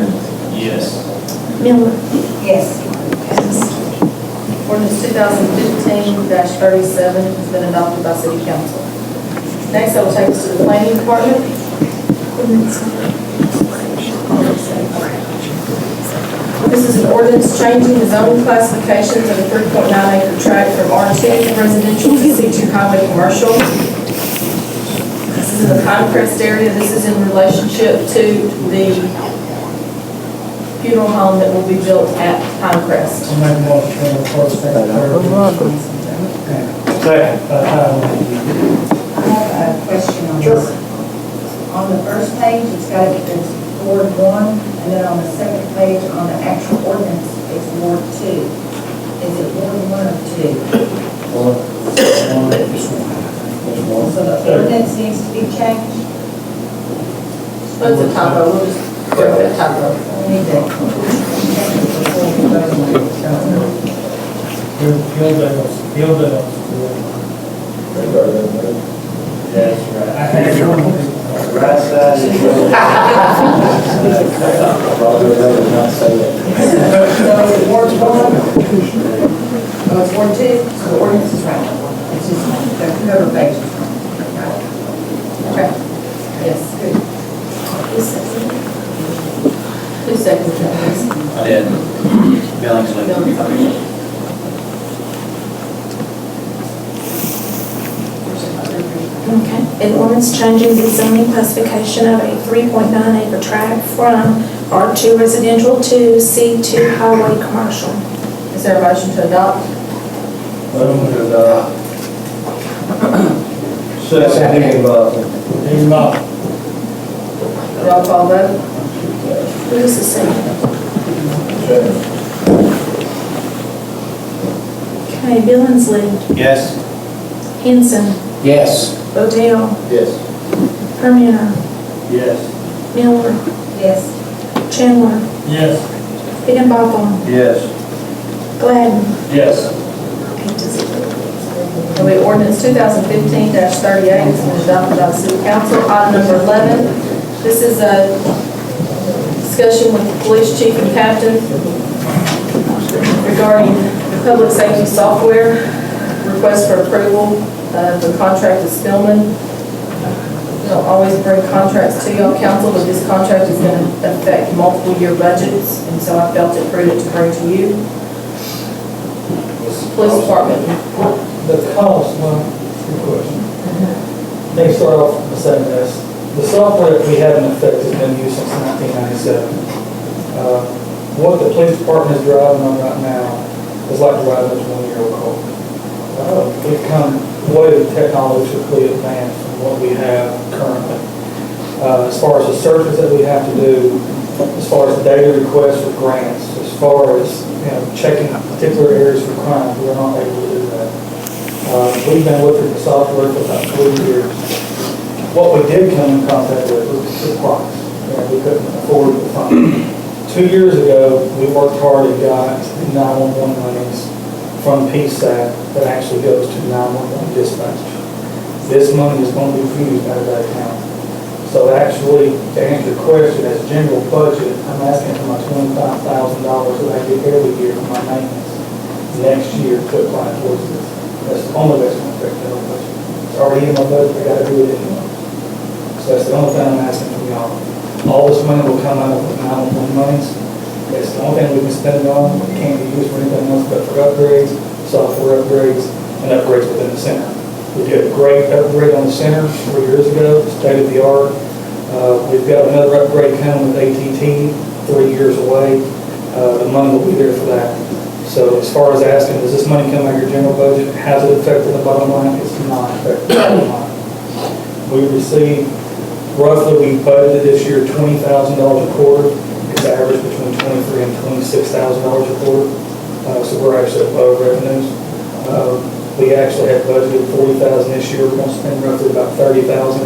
Yes. Miller. Yes. Ordinance 2015-37 has been adopted by City Council. Next, I will take us to the Planning Department. This is an ordinance changing the zoning classifications of a 3.9 acre tract from R2 residential to C2 highway commercial. This is in the Pinecrest area. This is in relationship to the funeral home that will be built at Pinecrest. I'll make a motion for the first, second, third. Second. I have a question on this. On the first page, it's got, it's Ward 1, and then on the second page, on the actual ordinance, it's Ward 2. Is it Ward 1 or 2? So the ordinance needs to be changed? That's a typo, we'll just correct that typo. We need to change it before we That's right. I had right side. So is it Ward 1? Oh, it's Ward 2? So the ordinance is right. It's just, the cover page is wrong. Okay. Yes, good. Who seconded that? I did. Billingsley. Billingsley. Okay. An ordinance changing the zoning classification of a 3.9 acre tract from R2 residential to C2 highway commercial. Is there a motion to adopt? Roll call vote? Who is the second? Okay, Billingsley, Yes. Henson, Yes. Bodell, Yes. Herminer, Yes. Miller, Yes. Chandler, Yes. Higginbotham, Yes. Gladden. Yes. 8-0. Okay, ordinance 2015-38 has been adopted by the city council. Item number 11, this is a discussion with the police chief and captain regarding public safety software, request for approval of the contract with Spillman. We don't always bring contracts to y'all council, but this contract is going to affect multiple year budgets, and so I felt it prudent to bring to you. Police department. The cost, well, good question. Let me start off by saying this. The software that we have in effect has been used since 1997. What the police department is driving on right now is like driving a 20-year-old car. We've come way technologically advanced from what we have currently. As far as the searches that we have to do, as far as the data requests for grants, as far as checking particular areas for crime, we're not able to do that. We've been looking at the software for about 3 years. What we did come in contact with was the price. We couldn't afford the fund. 2 years ago, we worked hard and got 911 monies from PSAT that actually goes to 911 dispatch. This money is going to be used out of that account. So actually, to answer your question, as general budget, I'm asking for my $25,000 that I get every year for my maintenance next year to apply towards this. That's the only way it's going to affect general budget. It's already in my budget, I got to do it anyway. So that's the only thing I'm asking from y'all. All this money will come out of the 911 monies. It's the only thing we can spend it on. It can't be used for anything else but for upgrades, software upgrades, and upgrades within the center. We did a great upgrade on the center 3 years ago, state of the art. We've got another upgrade coming with ATT 3 years away. The money will be there for that. So as far as asking, does this money come out of your general budget? Has it affected the bottom line? It's not affected the bottom line. We received, roughly, we budgeted this year $20,000 a quarter. It's averaged between $23,000 and $26,000 a quarter. So we're actually above revenues. We actually had budgeted $40,000 this year. We're going to spend roughly about $30,000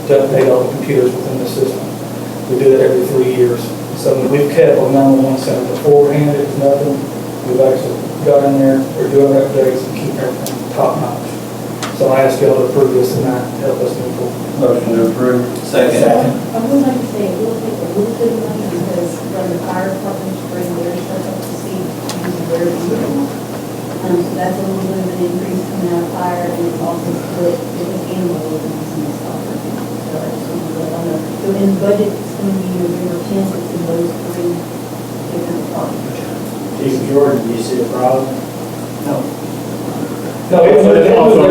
to update all the computers within the system. We do that every 3 years. So we've kept our 911 center beforehand. It was nothing. We've actually got in there. We're doing updates and keep everything top notch. So I ask y'all to approve this tonight to help us move forward. Motion to approve. Second. I would like to say, we'll take a little bit of money because from the fire department to bring their stuff up to see where it's going. So that's a little bit of an increase coming out of fire, and it's also split with animal ordinance and software. So I just want to let y'all know. So in the budget, it's going to be November 10th, it's in those 3 different departments. Chief Jordan, do you see a problem? No, it also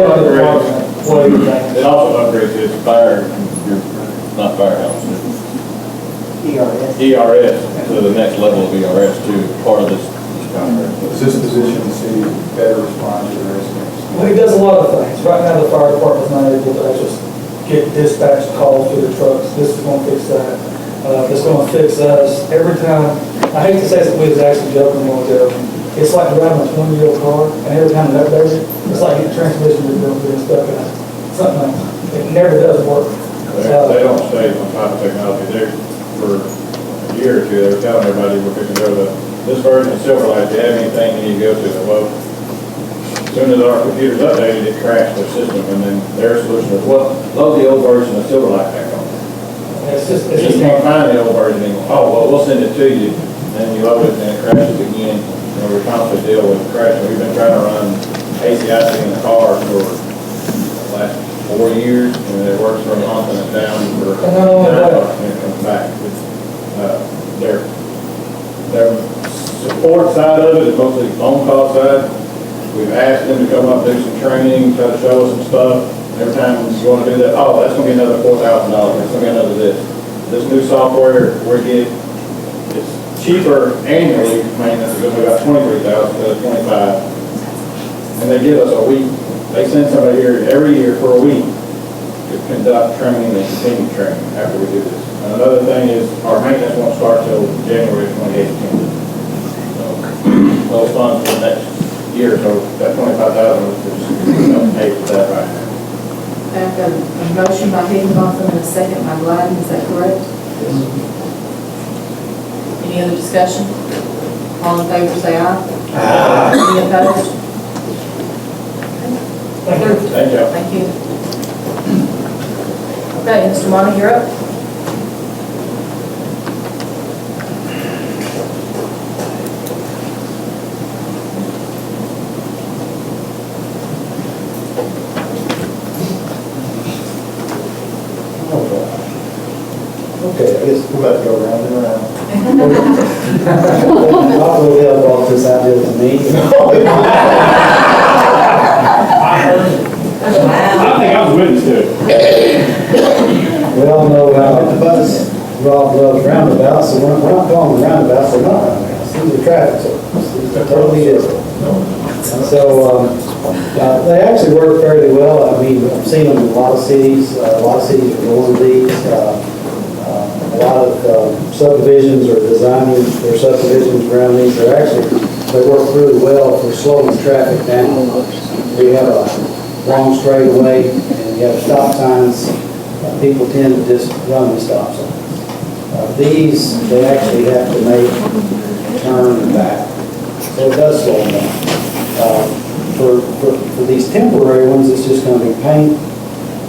upgrades his fire, not firehouse, ERS, to the next level of ERS too, part of this contract. Is this position to see better respond to the residents? Well, he does a lot of things. Right now, the fire department's not able to actually get dispatch calls to the trucks. This is going to fix that. It's going to fix us. Every time, I hate to say that we was actually joking when we go, it's like driving a 20-year-old car, and every time it updates it, it's like the transmission is being stuck in it. Something like it never does work. They don't stay on top of technology. They, for a year or two, they were telling everybody we're fixing to go to this version of Silverlight, do you have anything you need to go to? Well, as soon as our computers updated, it crashed their system, and then their solution was, well, load the old version of Silverlight back on. It's just, You can't find the old version anymore. Oh, well, we'll send it to you, then you load it, and it crashes again. You know, we're constantly dealing with crashing. We've been trying to run ACIC in the car for the last 4 years, and it works for a month and it's down for 9 months, and it comes back. Their support side of it is mostly phone call side. We've asked them to come up, do some training, try to show us some stuff. Every time you want to do that, oh, that's going to be another $4,000, it's going to be another this. This new software, it's cheaper annually, maintenance, because we got 23,000 instead of 25. And they give us a week, they send somebody here every year for a week to conduct training and continue training after we do this. And another thing is, our maintenance won't start till January 2018. So, those funds for the next year, so that 25,000 is just pay for that right now. I've got a motion by Higginbotham and a second by Gladden, is that correct? Any other discussion? All in favor, say aye. Aye. Any opposed? Thank you. Thank you. Thank you. Okay, Mr. Monty, you're up. Okay, I guess we're about to go round and around. Probably they'll brought this idea to me. I think I was witness to it. We all know Rob loves roundabouts, so we're not calling them roundabouts, they're not roundabouts. These are traffic circles. These are totally different. And so they actually work fairly well. I mean, I've seen them in a lot of cities. A lot of cities are going to these. A lot of subdivisions are designing their subdivisions around these. They work really well for slowing traffic down. We have a long straightaway and you have stop signs. People tend to just run the stop signs. These, they actually have to make a turn and back. So it does slow them down. For these temporary ones, it's just going to be paint.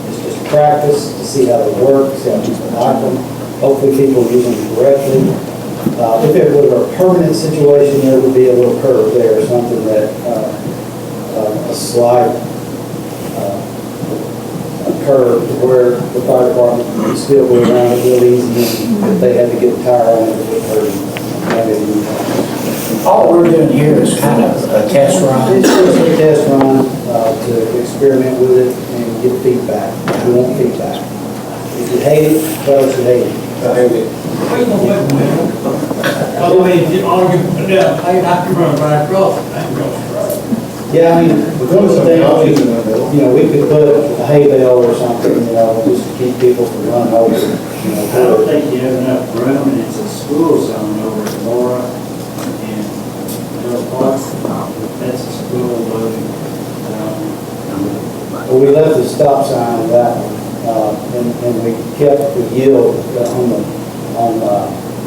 It's just practice to see how they work, see how people like them. Hopefully people use them correctly. If it were a permanent situation, there would be a little curve there, something that, a slight curve where the fire department could still go around it real easy if they had to get a tire on it, it would hurt. All we're doing here is kind of a test run. It's just a test run to experiment with it and get feedback. We want feedback. If you hate it, tell us you hate it. I hate it. Wait a minute. By the way, you argue, yeah, I have to run right across. Yeah, I mean, one of the things, we could put a hay bale or something, just to keep people from running over. I don't think you have enough room, and it's a school zone over at Laura and Middle Park. That's a school loading. Well, we left the stop sign on that one, and we kept the yield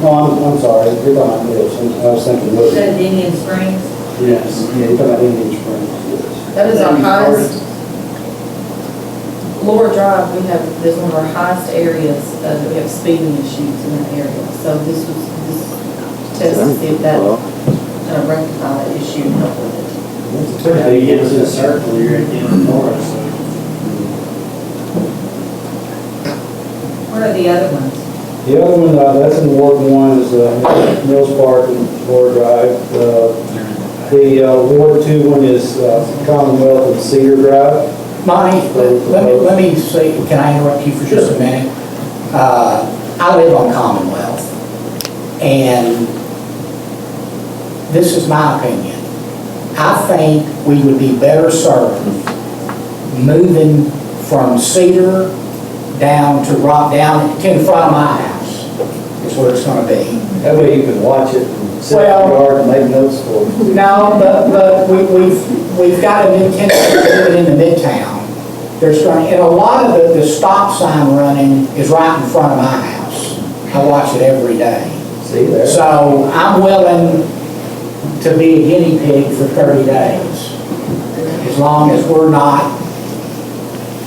I'm sorry, you're talking about this, I was thinking. Is that Indian Springs? Yes, yeah, you're talking about Indian Springs. That is our highest, Laura Drive, this is one of our highest areas, that we have speeding issues in that area. So this test to see if that kind of rectify that issue and help with it. How you get to the circle, you're at the end of Laura, so. What are the other ones? The other one, that's in Ward 1, is Mills Park and Laura Drive. The Ward 2 one is Commonwealth and Cedar Drive. Monty, let me say, can I interrupt you for just a minute? I live on Commonwealth, and this is my opinion. I think we would be better served moving from Cedar down to in front of my house is where it's going to be. That way you can watch it and sit in the yard and make notes for it. No, but we've got a new tenant living in the Midtown. And a lot of the stop sign running is right in front of my house. I watch it every day. See there? So I'm willing to be a guinea pig for 30 days. As long as we're not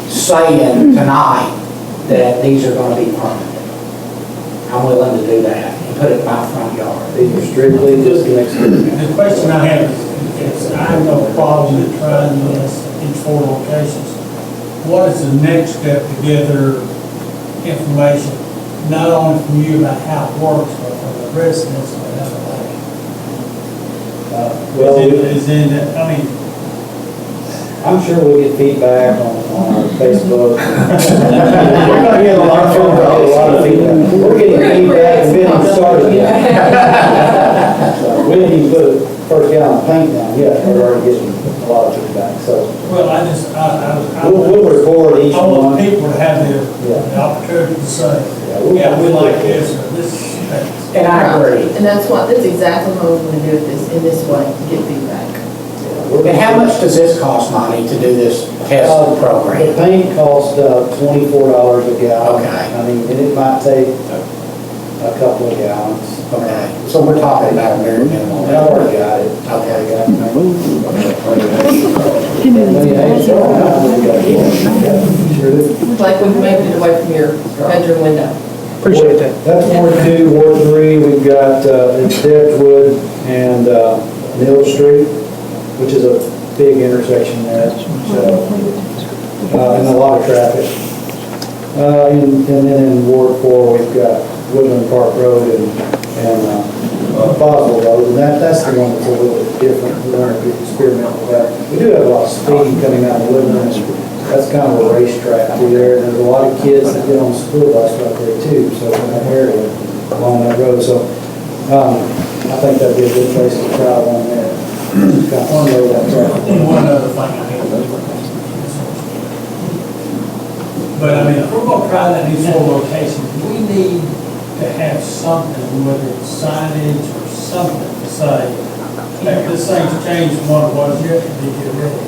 saying tonight that these are gonna be permanent. I'm willing to do that and put it in my front yard. These are strictly just an experiment. The question I have is, I have no problem with trying this at each 4 locations. What is the next step to gather information, not only from you about how it works, but from the residents of Appalachia? Well, Is in, I mean, I'm sure we'll get feedback on our Facebook. We're not getting a lot of feedback. We're getting feedback and we haven't started yet. So we didn't even put a first gallon of paint down yet. We're already getting a lot of feedback, so. well, We'll record each I want one. people to have the Yeah. opportunity to say, we'll- yeah, we like this, or this is. And I agree. And that's exactly what we're gonna do this, in this way, to get feedback. And how much does this cost, Monty, to do this test The program? paint costs $24 a gallon. Okay. I mean, and it might take a couple of gallons. Okay, so we're talking about a very minimal. I already got it. Okay. Like we've moved it away from your bedroom window. Appreciate that. That's Ward 2, Ward 3, we've got, it's Deptwood and Mill Street, which is a big intersection there, so, and a lot of traffic. And then in Ward 4, we've got Woodland Park Road and Boswell Road, and that's the one that's a little bit different. We learned to experiment with that. We do have a lot of speed coming out of Woodland, and that's kind of a racetrack through there, and there's a lot of kids that get on the school bus right there too, so in that area along that road, so I think that'd be a good place to try one there. Got one road that traffic. And one other thing I have. But I mean, if we're gonna try that in these 4 locations, we need to have something, whether it's signage or something to say, hey, this thing's changed from what it was yesterday, get ready.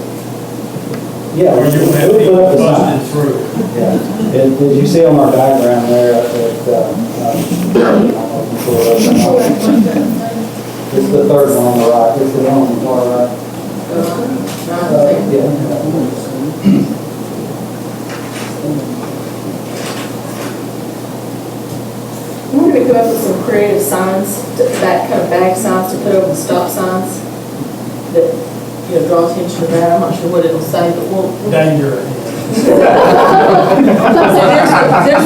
Yeah, Or you have we'll people put up the busting sign. through. Yeah, and as you see on our background there, it's the third one on the right, it's the one on the far right. Yeah. We're gonna come up with some creative signs, that kind of bag signs to put over the stop signs that, draw attention to that. I'm not sure what it'll say, but we'll. Danger. There's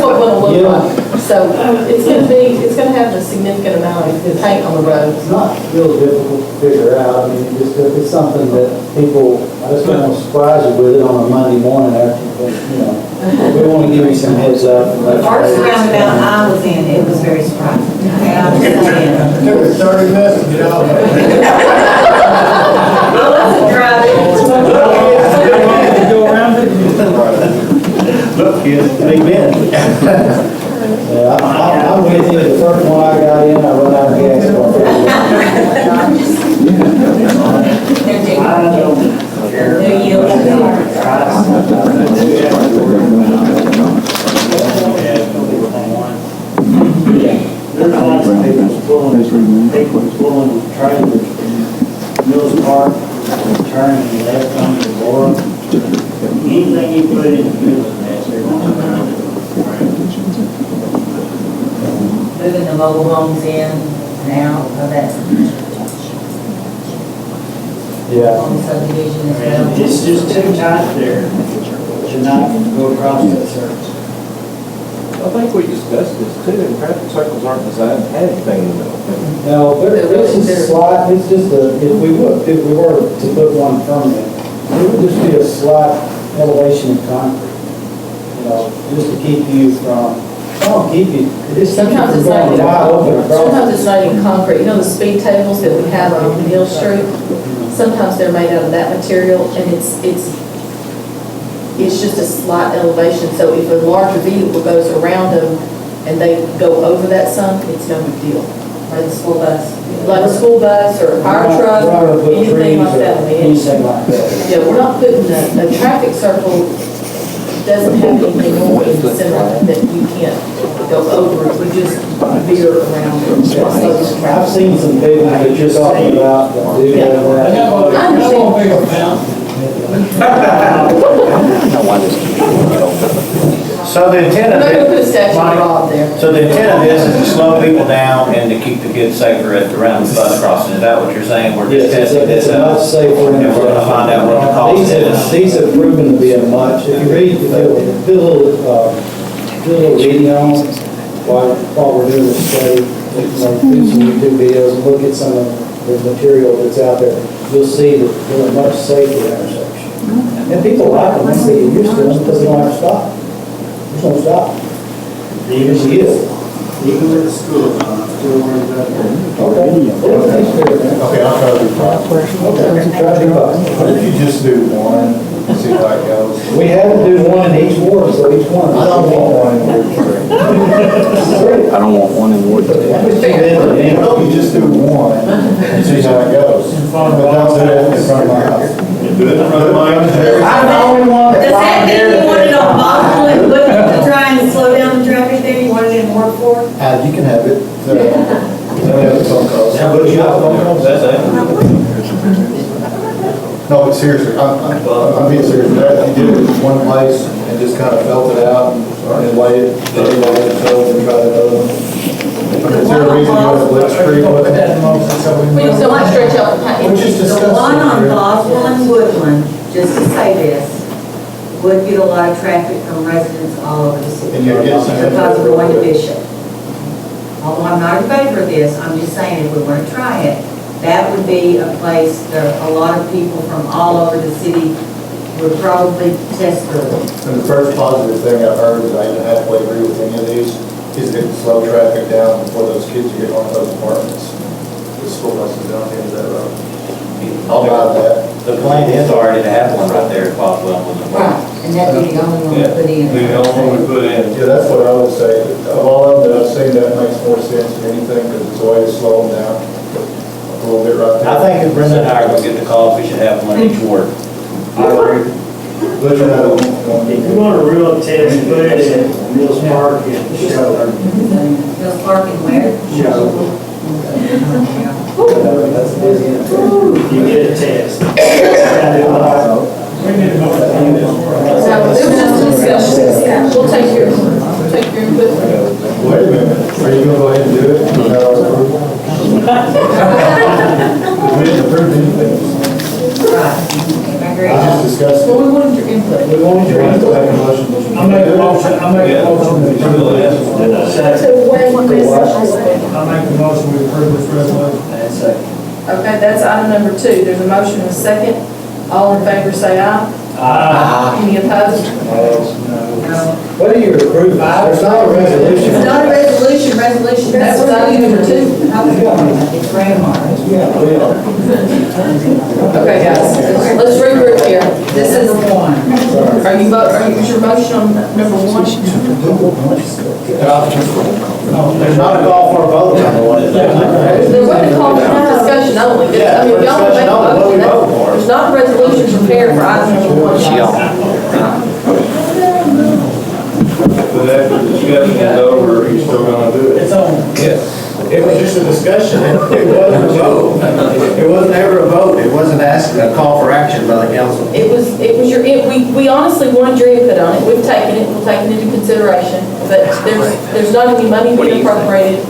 what it'll look like. So it's gonna have a significant amount of paint on the road. It's not real difficult to figure out. I mean, it's something that people, I just don't want to surprise you with it on a Monday morning after, we want to give you some heads up. The first roundabout I was in, it was very surprising. It took us 30 minutes to get out of there. I wasn't driving. Go around it. Look, kids, big men. Yeah, I'm with you. The first one I got in, I run out of gas. There's lots of people pulling trailers from Mills Park, turning left onto Laura. Anything you put in the middle of that, they're going to turn it. Moving the mobile homes in and out of that Yeah. on the subdivision as well. And it's just too tight there to not go across that surface. I think we discussed this too, and traffic circles aren't designed to have anything in the middle. No, this is slight, it's just if we were to put one permanent, it would just be a slight elevation of concrete, just to keep you from, Sometimes it's not even, wide open across. sometimes it's not even concrete. The speed tables that we have on Mill Street, sometimes they're made out of that material, and it's just a slight elevation. So if a larger vehicle goes around them and they go over that some, it's no big deal. Like the school bus. Like a school bus or a fire truck, We're not gonna put anything trees like or that. anything like that. Yeah, we're not putting a traffic circle doesn't have anything on in December that you can't go over. It would just veer around. I've seen some people that you're talking about that do have that. I understand. So the intent I'm of not gonna put a it, statute law up there. so the intent of this is to slow people down and to keep the kids safer around the bus crossing. Is that what you're saying? We're just Yes, testing it's this a out. much safer. And we're gonna find out what the cost is. These have proven to be a much, if you read, do a little reading on them while we're doing this study, do some YouTube videos and look at some of the material that's out there, you'll see that they're a much safer intersection. And people like them, once they get used to them, because they don't have to stop. Just don't stop. Even Just yield. with the schools, I'm still worried about that. Okay. Okay, I'll try to be fast. Okay, try to be fast. What if you just do one and see how it goes? We have to do one in each ward, so each one. I don't want one in Ward 3. I don't want one in Ward 3. No, you just do one and see how it goes. But don't do it in front of my house. Do it in front of my house. I'm the only one Does that mean you want it on Boswell and looking to try and slow down the traffic there? You want it in Ward 4? You can have it. Have the phone calls. But you have phone calls? That's it. No, but seriously, I'm being serious. You did it in one place and just kind of felt it out and waited, then you waited until and tried another one. Is there a reason you want to blitzkrieg with it? We just don't want to stretch out the time. Which is The disgusting. one on Boswell and Woodland, just to say this, would get a lot of traffic from residents all over the city. And you'd get some- Because of going to Bishop. Although I'm not in favor of this, I'm just saying if we want to try it, that would be a place that a lot of people from all over the city would probably test through. And the first positive thing I've heard, and I even halfway agree with any of these, is that it can slow traffic down before those kids get on those apartments. The school buses down the end of that road. I'll buy that. The plan is already to have one right there at Boswell. Right, and that'd be the only one to put in. The only one we put in. Yeah, that's what I would say. Of all of them that I've seen, that makes more sense than anything, because it's a way to slow them down a little bit right there. I think if Brenda and I are gonna get the call, we should have one in each ward. But you know, If you want a real test, put it in Mills Park and show. Mills Park and where? That's busy. You get a test. So it was just a discussion. We'll take your input. wait a minute, are you gonna go ahead and do it without our approval? We didn't approve anything. I agree. I just discussed Well, it. we wanted your input. We wanted your input. Make a motion. I make a motion to approve this. I make a motion to approve this resolution. Okay, that's item number 2. There's a motion and a second. All in favor, say aye. Any opposed? What do you approve? There's not a resolution. It's not a resolution, That was item number 2. It's grandma. Okay, guys, let's regroup here. This is, is your motion on number 1? There's not a call for a vote. There wasn't a call for discussion only. I mean, y'all make a motion. There's not a resolution prepared for item number 1. But after the discussion is over, are you still gonna do it? It's on. Yes. It was just a discussion. It wasn't a vote. It wasn't ever a vote. It wasn't a call for action by the council. It was your, we honestly wanted your input on it. We've taken it, we'll take it into consideration. But there's not any money being appropriated.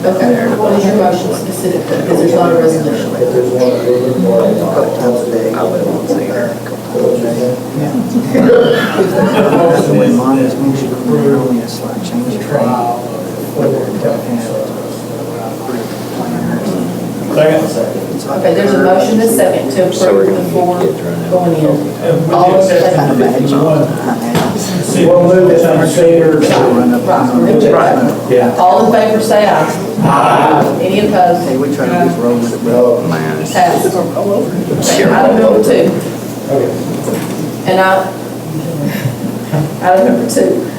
Okay, what is your motion specifically? Because there's not a resolution. If there's one approving or a couple times a day. Okay, there's a motion and a second to approve the 4 going in. All in favor? We'll move it under standard. Right. Yeah. All in favor, say aye. Aye. Any opposed? Hey, we try to just roll with it, bro. Man, it's Pass. Okay, item number 2. And item number 2.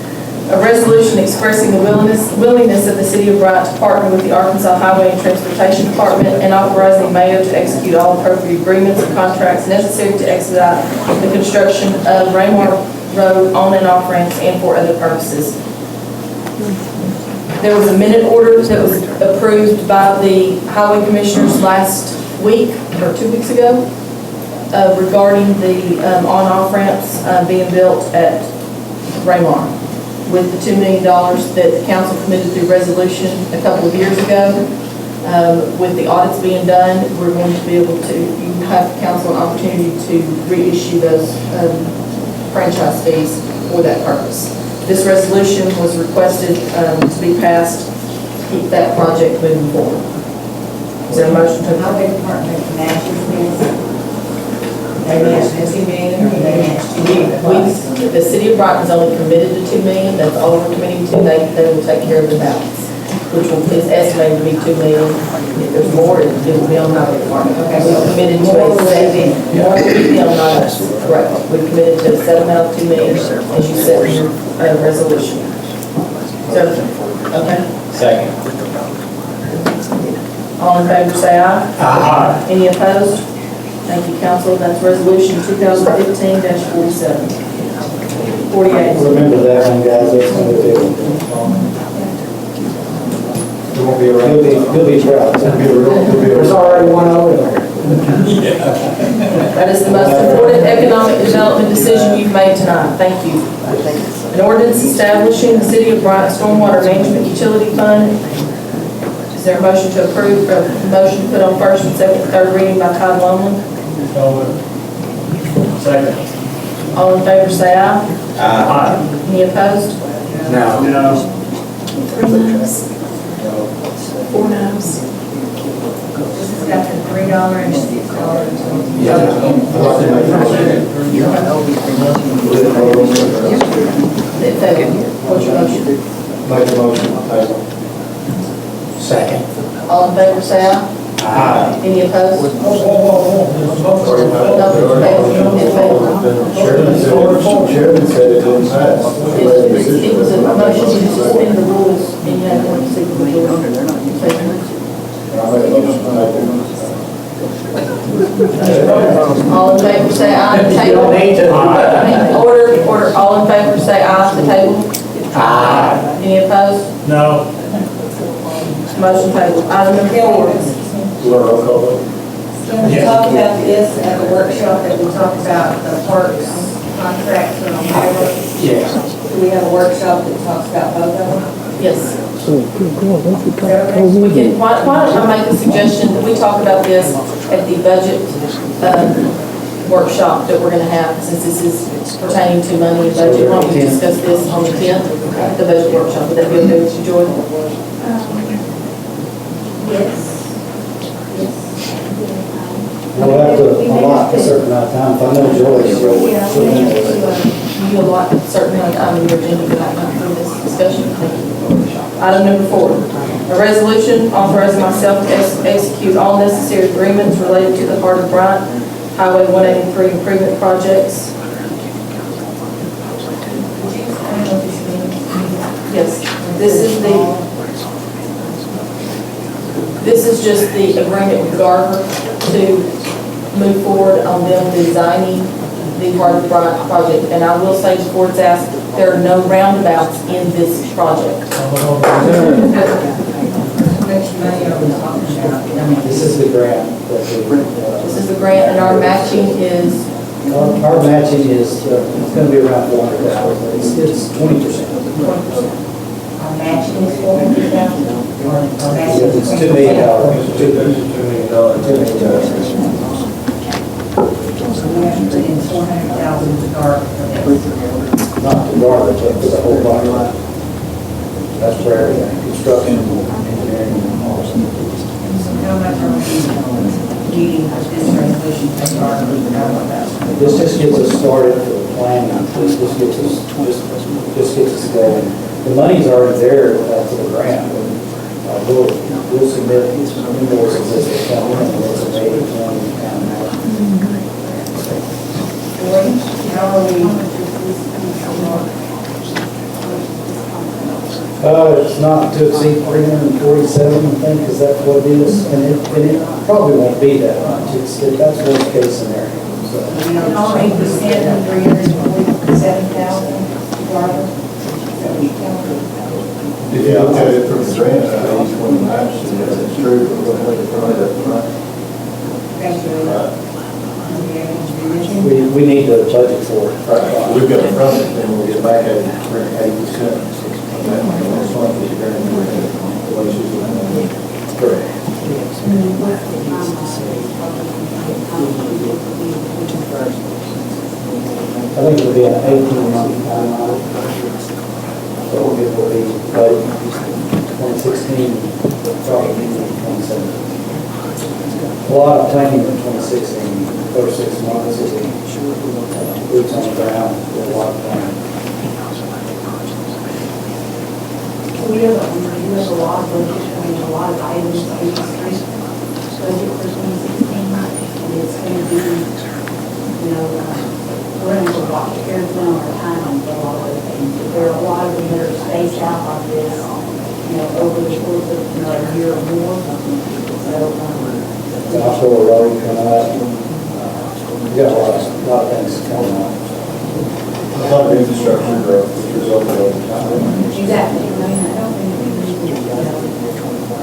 A resolution expressing the willingness of the city of Bryant to partner with the Arkansas Highway and Transportation Department and authorizing the mayor to execute all appropriate agreements and contracts necessary to expedite the construction of Raymore Road on and off ramps and for other purposes. There was a minute order that was approved by the highway commissioners last week, or 2 weeks ago, regarding the on-off ramps being built at Raymore, with the $2 million that the council committed through resolution a couple of years ago. With the audits being done, we're going to be able to, you have council an opportunity to reissue those franchise fees for that purpose. This resolution was requested to be passed to keep that project moving forward. Is there a motion to How big department matches this? They match the 2 million, or they match 2 million? The city of Bryant is only committed to 2 million, that's all we're committing to, they will take care of the balance, which is estimated to be 2 million. If there's more, it will be on the highway department. Okay, we've committed to a saving, more will be on us, correct. We've committed to a set amount of 2 million, as you said in your resolution. So, okay? Second. All in favor, say aye. Aye. Any opposed? Thank you, council. That's resolution 2015-47. 48. Remember that one, guys, that's going to do. It won't be around. You'll be proud. There's already one over there. That is the most important economic development decision you've made tonight. Thank you. An ordinance establishing the City of Bryant Stormwater Management Utility Fund. Is there a motion to approve, a motion to put on first and second, third reading by title only? Second. All in favor, say aye. Aye. Any opposed? No. No. 3 noes. 4 noes. This has got the $3 and What's your motion? Make a motion, table. Second. All in favor, say aye. Aye. Any opposed? Chairman said it didn't pass. It was a motion to suspend the rules, and you had to see the majority. I made a motion, All in favor, say aye to table. Order, all in favor, say aye to table. Aye. Any opposed? No. Motion table. Item number 4. Can we talk about this at the workshop that we talked about the parks contracts and Ohio? Yes. Do we have a workshop that talks about both of them? Yes. We can, why don't I make a suggestion that we talk about this at the budget workshop that we're going to have, since this is pertaining to money and budget. Why don't we discuss this on the 10th, the budget workshop? Would that be okay with you, Joy? Yes. We'll have to allot a certain amount of time. If I know Joyce, You allot a certain amount of time in your agenda for that night for this discussion. Item number 4, a resolution authorizing myself to execute all necessary agreements related to the Heart of Bryant Highway 183 improvement projects. Yes, this is just the agreement with Garver to move forward on them designing the Heart of Bryant project. And I will say before it's asked, there are no roundabouts in this project. this is the grant. This is the grant, and our matching is, Our matching is, it's going to be around 400,000. It's 20%. Our matching is $400,000? It's $2 million. $2 million. So we have to put in $400,000 to guard for this. Not to guard it, but for the whole body. That's for everything, construction, engineering, and all. So how much are we needing for this resolution to guard for This just gets us started for the planning. This just gets us going. The money's already there for the grant. We'll submit invoices as they come in, and it's an 80/20 kind of match. How are we? It's not to exceed 347, I think, is that what it is? And it probably won't be that much, that's worst case scenario, so. And all 8% of 347,000, Barbara? If you look at it from the grant, I think each one matches, it's true, but we're going to provide that front. We need to budget for it. Right, we've got a front, and we'll get back at 80%. That's one of the very correct. I think it'll be an 18-month timeline. So it will be like 2016, probably 2017. A lot of planning in 2016, first 6 months, will be boots on the ground, a lot of planning. We have a lot of budget, a lot of items, budget for 2016, and it's going to be, we're going to watch carefully on our time for a lot of those things. But there are a lot of them that are spaced out like this, over the course of, a year or more. So, Offshore road coming up. We got a lot of things coming up. A lot of infrastructure growth, which resulted over time. exactly, I mean, I don't think we need to,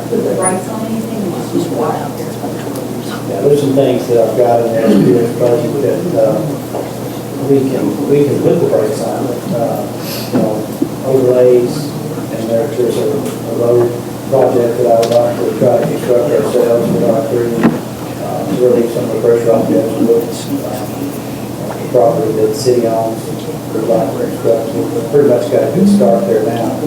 put the brakes on anything, we just need to watch out there. Yeah, there's some things that I've got in the next year's budget that, we can put the brakes on, overlays, and there's a road project that I would like to try to construct ourselves with our crew, relieve some of the pressure off the edge of the property that the city owns. We'd like to construct. We've pretty much got a good start there now. I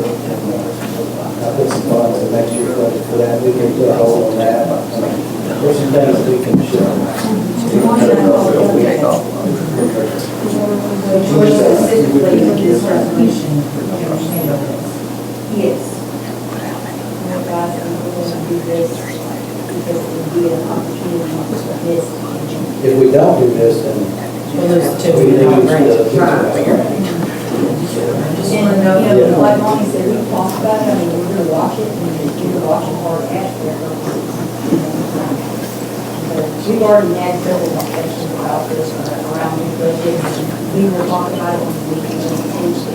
put some funds in next year's budget for that. We can put a hold on that. There's some things that we can show. Specifically with this resolution, Yes. And guys, I'm going to do this because it would be an opportunity for this. If we don't do this, then Well, there's two. we lose the. And, like Lonnie said, we talked about it, I mean, we're gonna watch it, and we're gonna watch it hard after. We've already had several conversations about this around the budget. We were talking about it on the weekend, and things that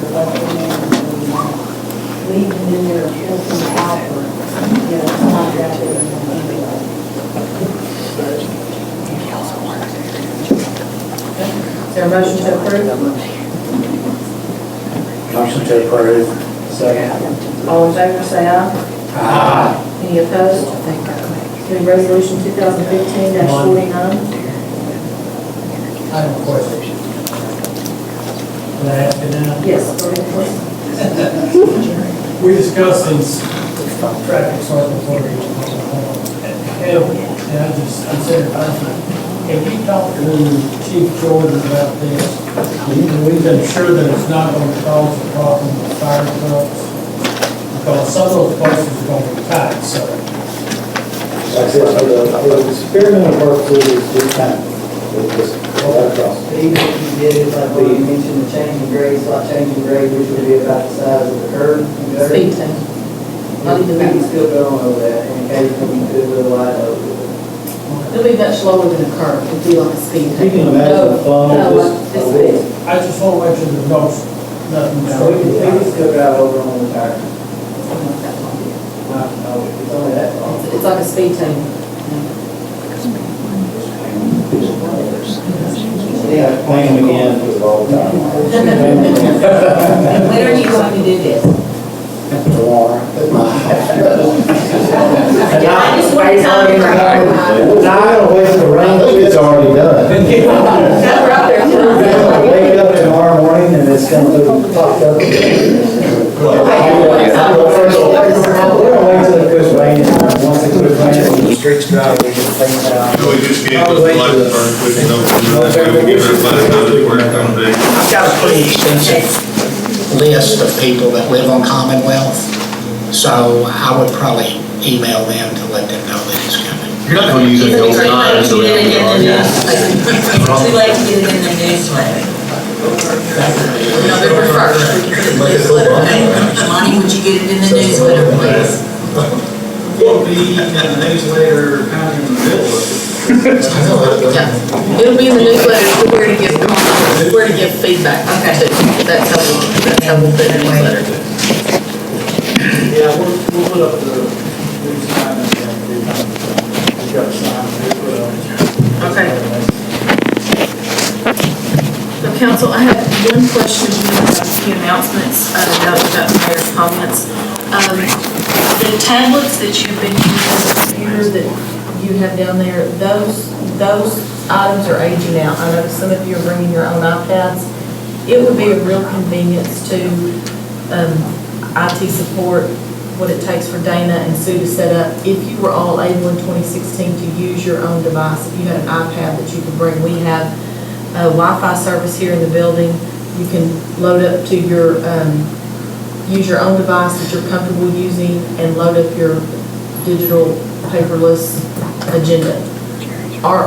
are left in there, and leave them in there, pull them out, or, not grab it, and anyway. Is there a motion to approve? Motion to approve. Second. All in favor, say aye. Aye. Any opposed? Okay, resolution 2015-49. I have a question. Can I ask it now? Yes, go ahead, please. We discussed these traffic circles for the, and I said, have you talked to Chief Jordan about this? We've been sure that it's not going to cause a problem with fire trucks, because some of those places are going to be tight, so. Like I said, for the experimental purposes, it's just kind of, just right across. Even if you did it, like we mentioned, the changing grade, slot changing grade, which would be about the size of the curve. Speed thing. You can still go on over that, and occasionally you could go light over it. It'll be much lower than a curve, it'll be like a speed You thing. can imagine the fun No, of like this big. I just want to make sure there's nothing So we can still drive over on the tire. Something like that long. No, it's only that long. It's like a speed thing. Yeah, playing again for the whole time. when are you going to do this? Tomorrow. I just want to tell you. Now, I don't wait for the rain, it's already done. We're out there too. Wake up tomorrow morning and it's going to be popped up. We're going to wait till it quits raining. Once it quits raining, the streets dry, we can clean it out. So we just get those lights burned quick enough, that way we give everybody time to work on it. I've got a pretty extensive list of people that live on Commonwealth, so I would probably email them to let them know that it's coming. You're not going to use it all the time. Too late to get it in the newsletter. November 1st, we can put it in the newsletter. Monty, would you get it in the newsletter, please? Will be in the newsletter, kind of in the middle of it. Yeah, it'll be in the newsletter for where to give comments, where to give feedback to. That's how we'll put it in the newsletter. Yeah, we'll put up the new sign and we've got a sign there put up. Okay. So council, I have one question, and then I have a few announcements, now that we've got the mayor's comments. The tablets that you've been using, the computer that you have down there, those items are aging out. I know some of you are bringing your own iPads. It would be a real convenience to IT support what it takes for Dana and Sue to set up. If you were all able in 2016 to use your own device, if you had an iPad that you could bring, we have a Wi-Fi service here in the building. You can load up to your, use your own device that you're comfortable using and load up your digital paperless agenda. Are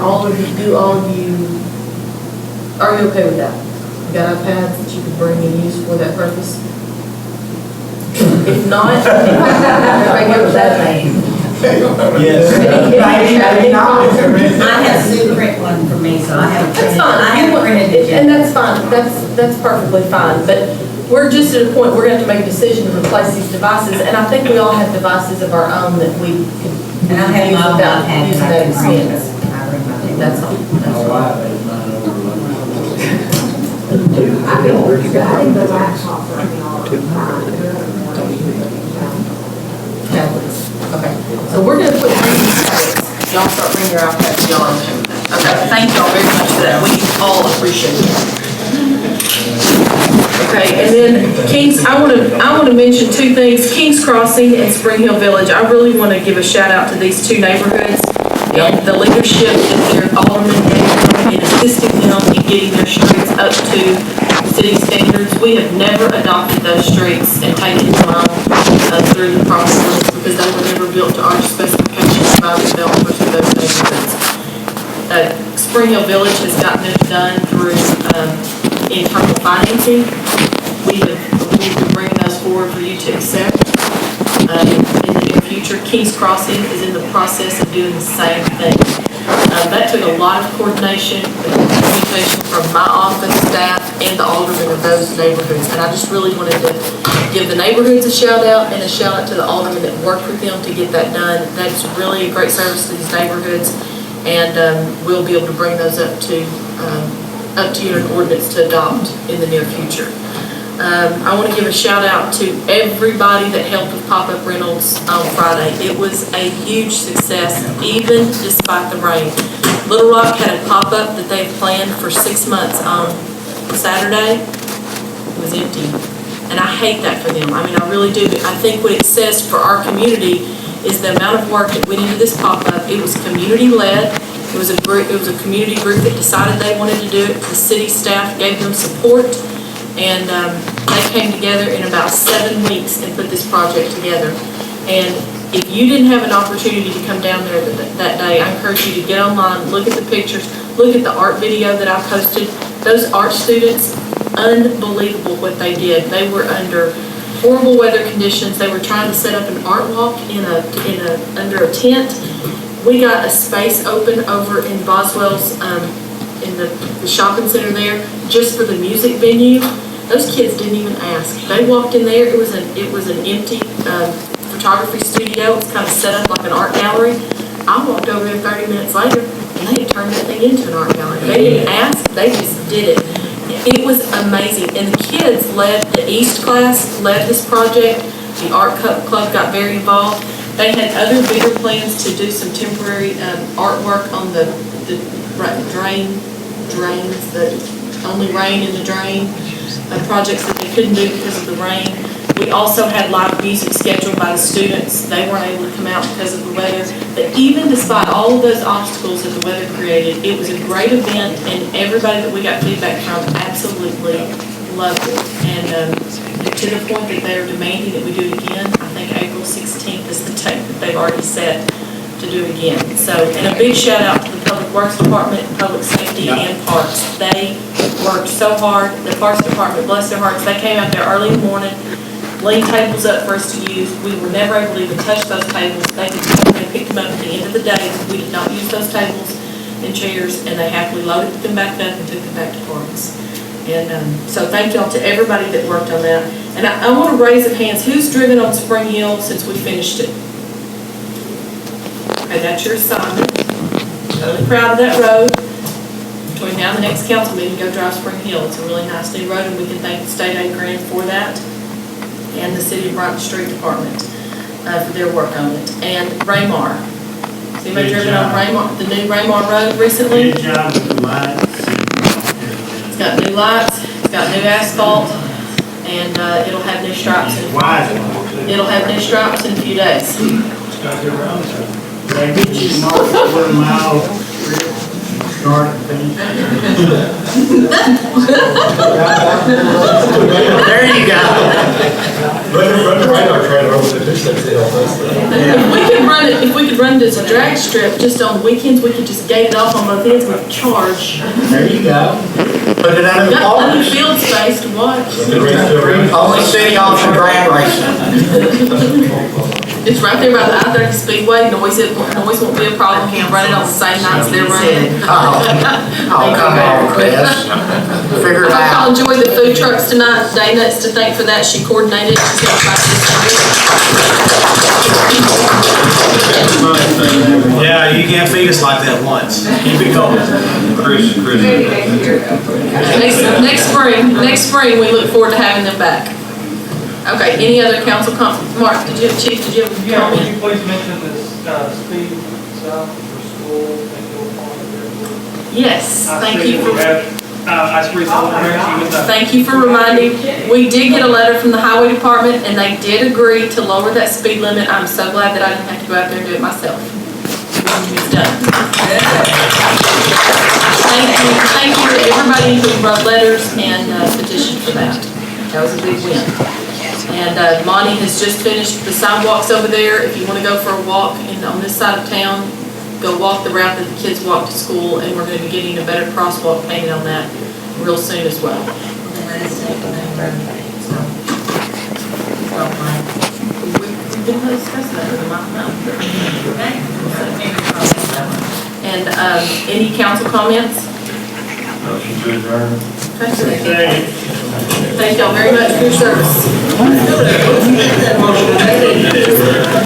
you okay with that? You got iPads that you could bring and use for that purpose? If not, everybody good with that name? Yes. I have Sue print one for me, so I haven't That's printed, fine. I haven't printed it yet. And that's fine, that's perfectly fine, but we're just at a point, we're gonna have to make a decision to replace these devices, and I think we all have devices of our own that we can And I have use my own without iPad using that I that can bring. expense. I bring my own. That's all. My wife has mine overloaded. I think the laptops are all Tablets. Okay, so we're gonna put these tablets, y'all start bringing your iPads, y'all are okay with that. Okay, thank y'all very much for that, we all appreciate it. Okay, and then Kings, I wanna mention two things, Kings Crossing and Spring Hill Village. I really wanna give a shout out to these two neighborhoods and the leadership that their alderman gave in assisting them in getting their streets up to city standards. We have never adopted those streets and taken them on through the process because they were never built to our specifications by the developers of those neighborhoods. Spring Hill Village has gotten it done through internal financing. We will be bringing those forward for you to accept. In the near future, Kings Crossing is in the process of doing the same thing. That took a lot of coordination and communication from my office staff and the aldermen of those neighborhoods. And I just really wanted to give the neighborhoods a shout out and a shout out to the aldermen that worked with them to get that done. That's really a great service to these neighborhoods, and we'll be able to bring those up to you an ordinance to adopt in the near future. I want to give a shout out to everybody that helped with pop-up rentals on Friday. It was a huge success, even despite the rain. Little Rock had a pop-up that they planned for 6 months on Saturday. It was empty. And I hate that for them. I mean, I really do. I think what it says for our community is the amount of work that went into this pop-up. It was community-led. It was a community group that decided they wanted to do it. The city staff gave them support. And they came together in about 7 weeks and put this project together. And if you didn't have an opportunity to come down there that day, I encourage you to get online, look at the pictures, look at the art video that I posted. Those art students, unbelievable what they did. They were under horrible weather conditions. They were trying to set up an art walk under a tent. We got a space open over in Boswell's in the shopping center there, just for the music venue. Those kids didn't even ask. They walked in there. It was an empty photography studio. It's kind of set up like an art gallery. I walked over there 30 minutes later, and they had turned that thing into an art gallery. They didn't ask. They just did it. It was amazing. And the kids the East class led this project. The art club got very involved. They had other bigger plans to do some temporary artwork on the drains, the only rain in the drain, projects that they couldn't do because of the rain. We also had live music scheduled by the students. They weren't able to come out because of the weather. But even despite all of those obstacles that the weather created, it was a great event, and everybody that we got feedback from absolutely loved it. And to the point that they're demanding that we do it again. I think April 16th is the date that they've already set to do it again. So, and a big shout out to the Public Works Department, Public Safety, and Parks. They worked so hard. The Parks Department, bless their hearts, they came out there early in the morning, leaned tables up for us to use. We were never able to even touch those tables. They could come and pick them up at the end of the day. We did not use those tables and chairs, and they happily loaded them back up and took them back to parks. And so thank y'all to everybody that worked on that. And I want to raise of hands, who's driven on Spring Hill since we finished it? Okay, that's your assignment. Really proud of that road. Between now and the next council meeting, go drive Spring Hill. It's a really nice new road, and we can thank the state aid grant for that, and the City of Bryant Street Department for their work on it. And Raymar. Has anybody driven on Raymar, the new Raymar Road recently? Good job with the lights. It's got new lights, it's got new asphalt, and it'll have new stripes. It'll have new stripes in a few days. They get you marked 1 mile start and finish. There you go. Run the radar trailer over the distance. If we could run it as a drag strip, just on weekends, we could just gate it off on both ends with a charge. There you go. Put it out of the Got plenty of parks. field space to watch. Only city option drag racing. It's right there by the I-30 Speedway. Noise won't be a problem. Can't run it on the same nights they're running. Oh, come on, Chris. Figure it I'll out. enjoy the food trucks tonight. Dana's to thank for that. She coordinated. She's got Yeah, you can't feed us like that once. Keep it going. Chris. Next spring, we look forward to having them back. Okay, any other council comments? Mark, Chief, did you have a Yeah, would comment? you please mention this speed stuff for school? Yes, thank you for. Thank Thank you for reminding. We did get a letter from the highway department, and they did agree to lower that speed limit. I'm so glad that I didn't have to go out there and do it myself. It's done. Thank you to everybody who wrote letters and petitioned for that. That was a big win. And Monty has just finished the sidewalks over there. If you want to go for a walk on this side of town, go walk the route that the kids walk to school, and we're going to be getting a better crosswalk painted on that real soon as well. We've been discussing that with the And any council comments? Motion to adjourn. Thank y'all very much for your service.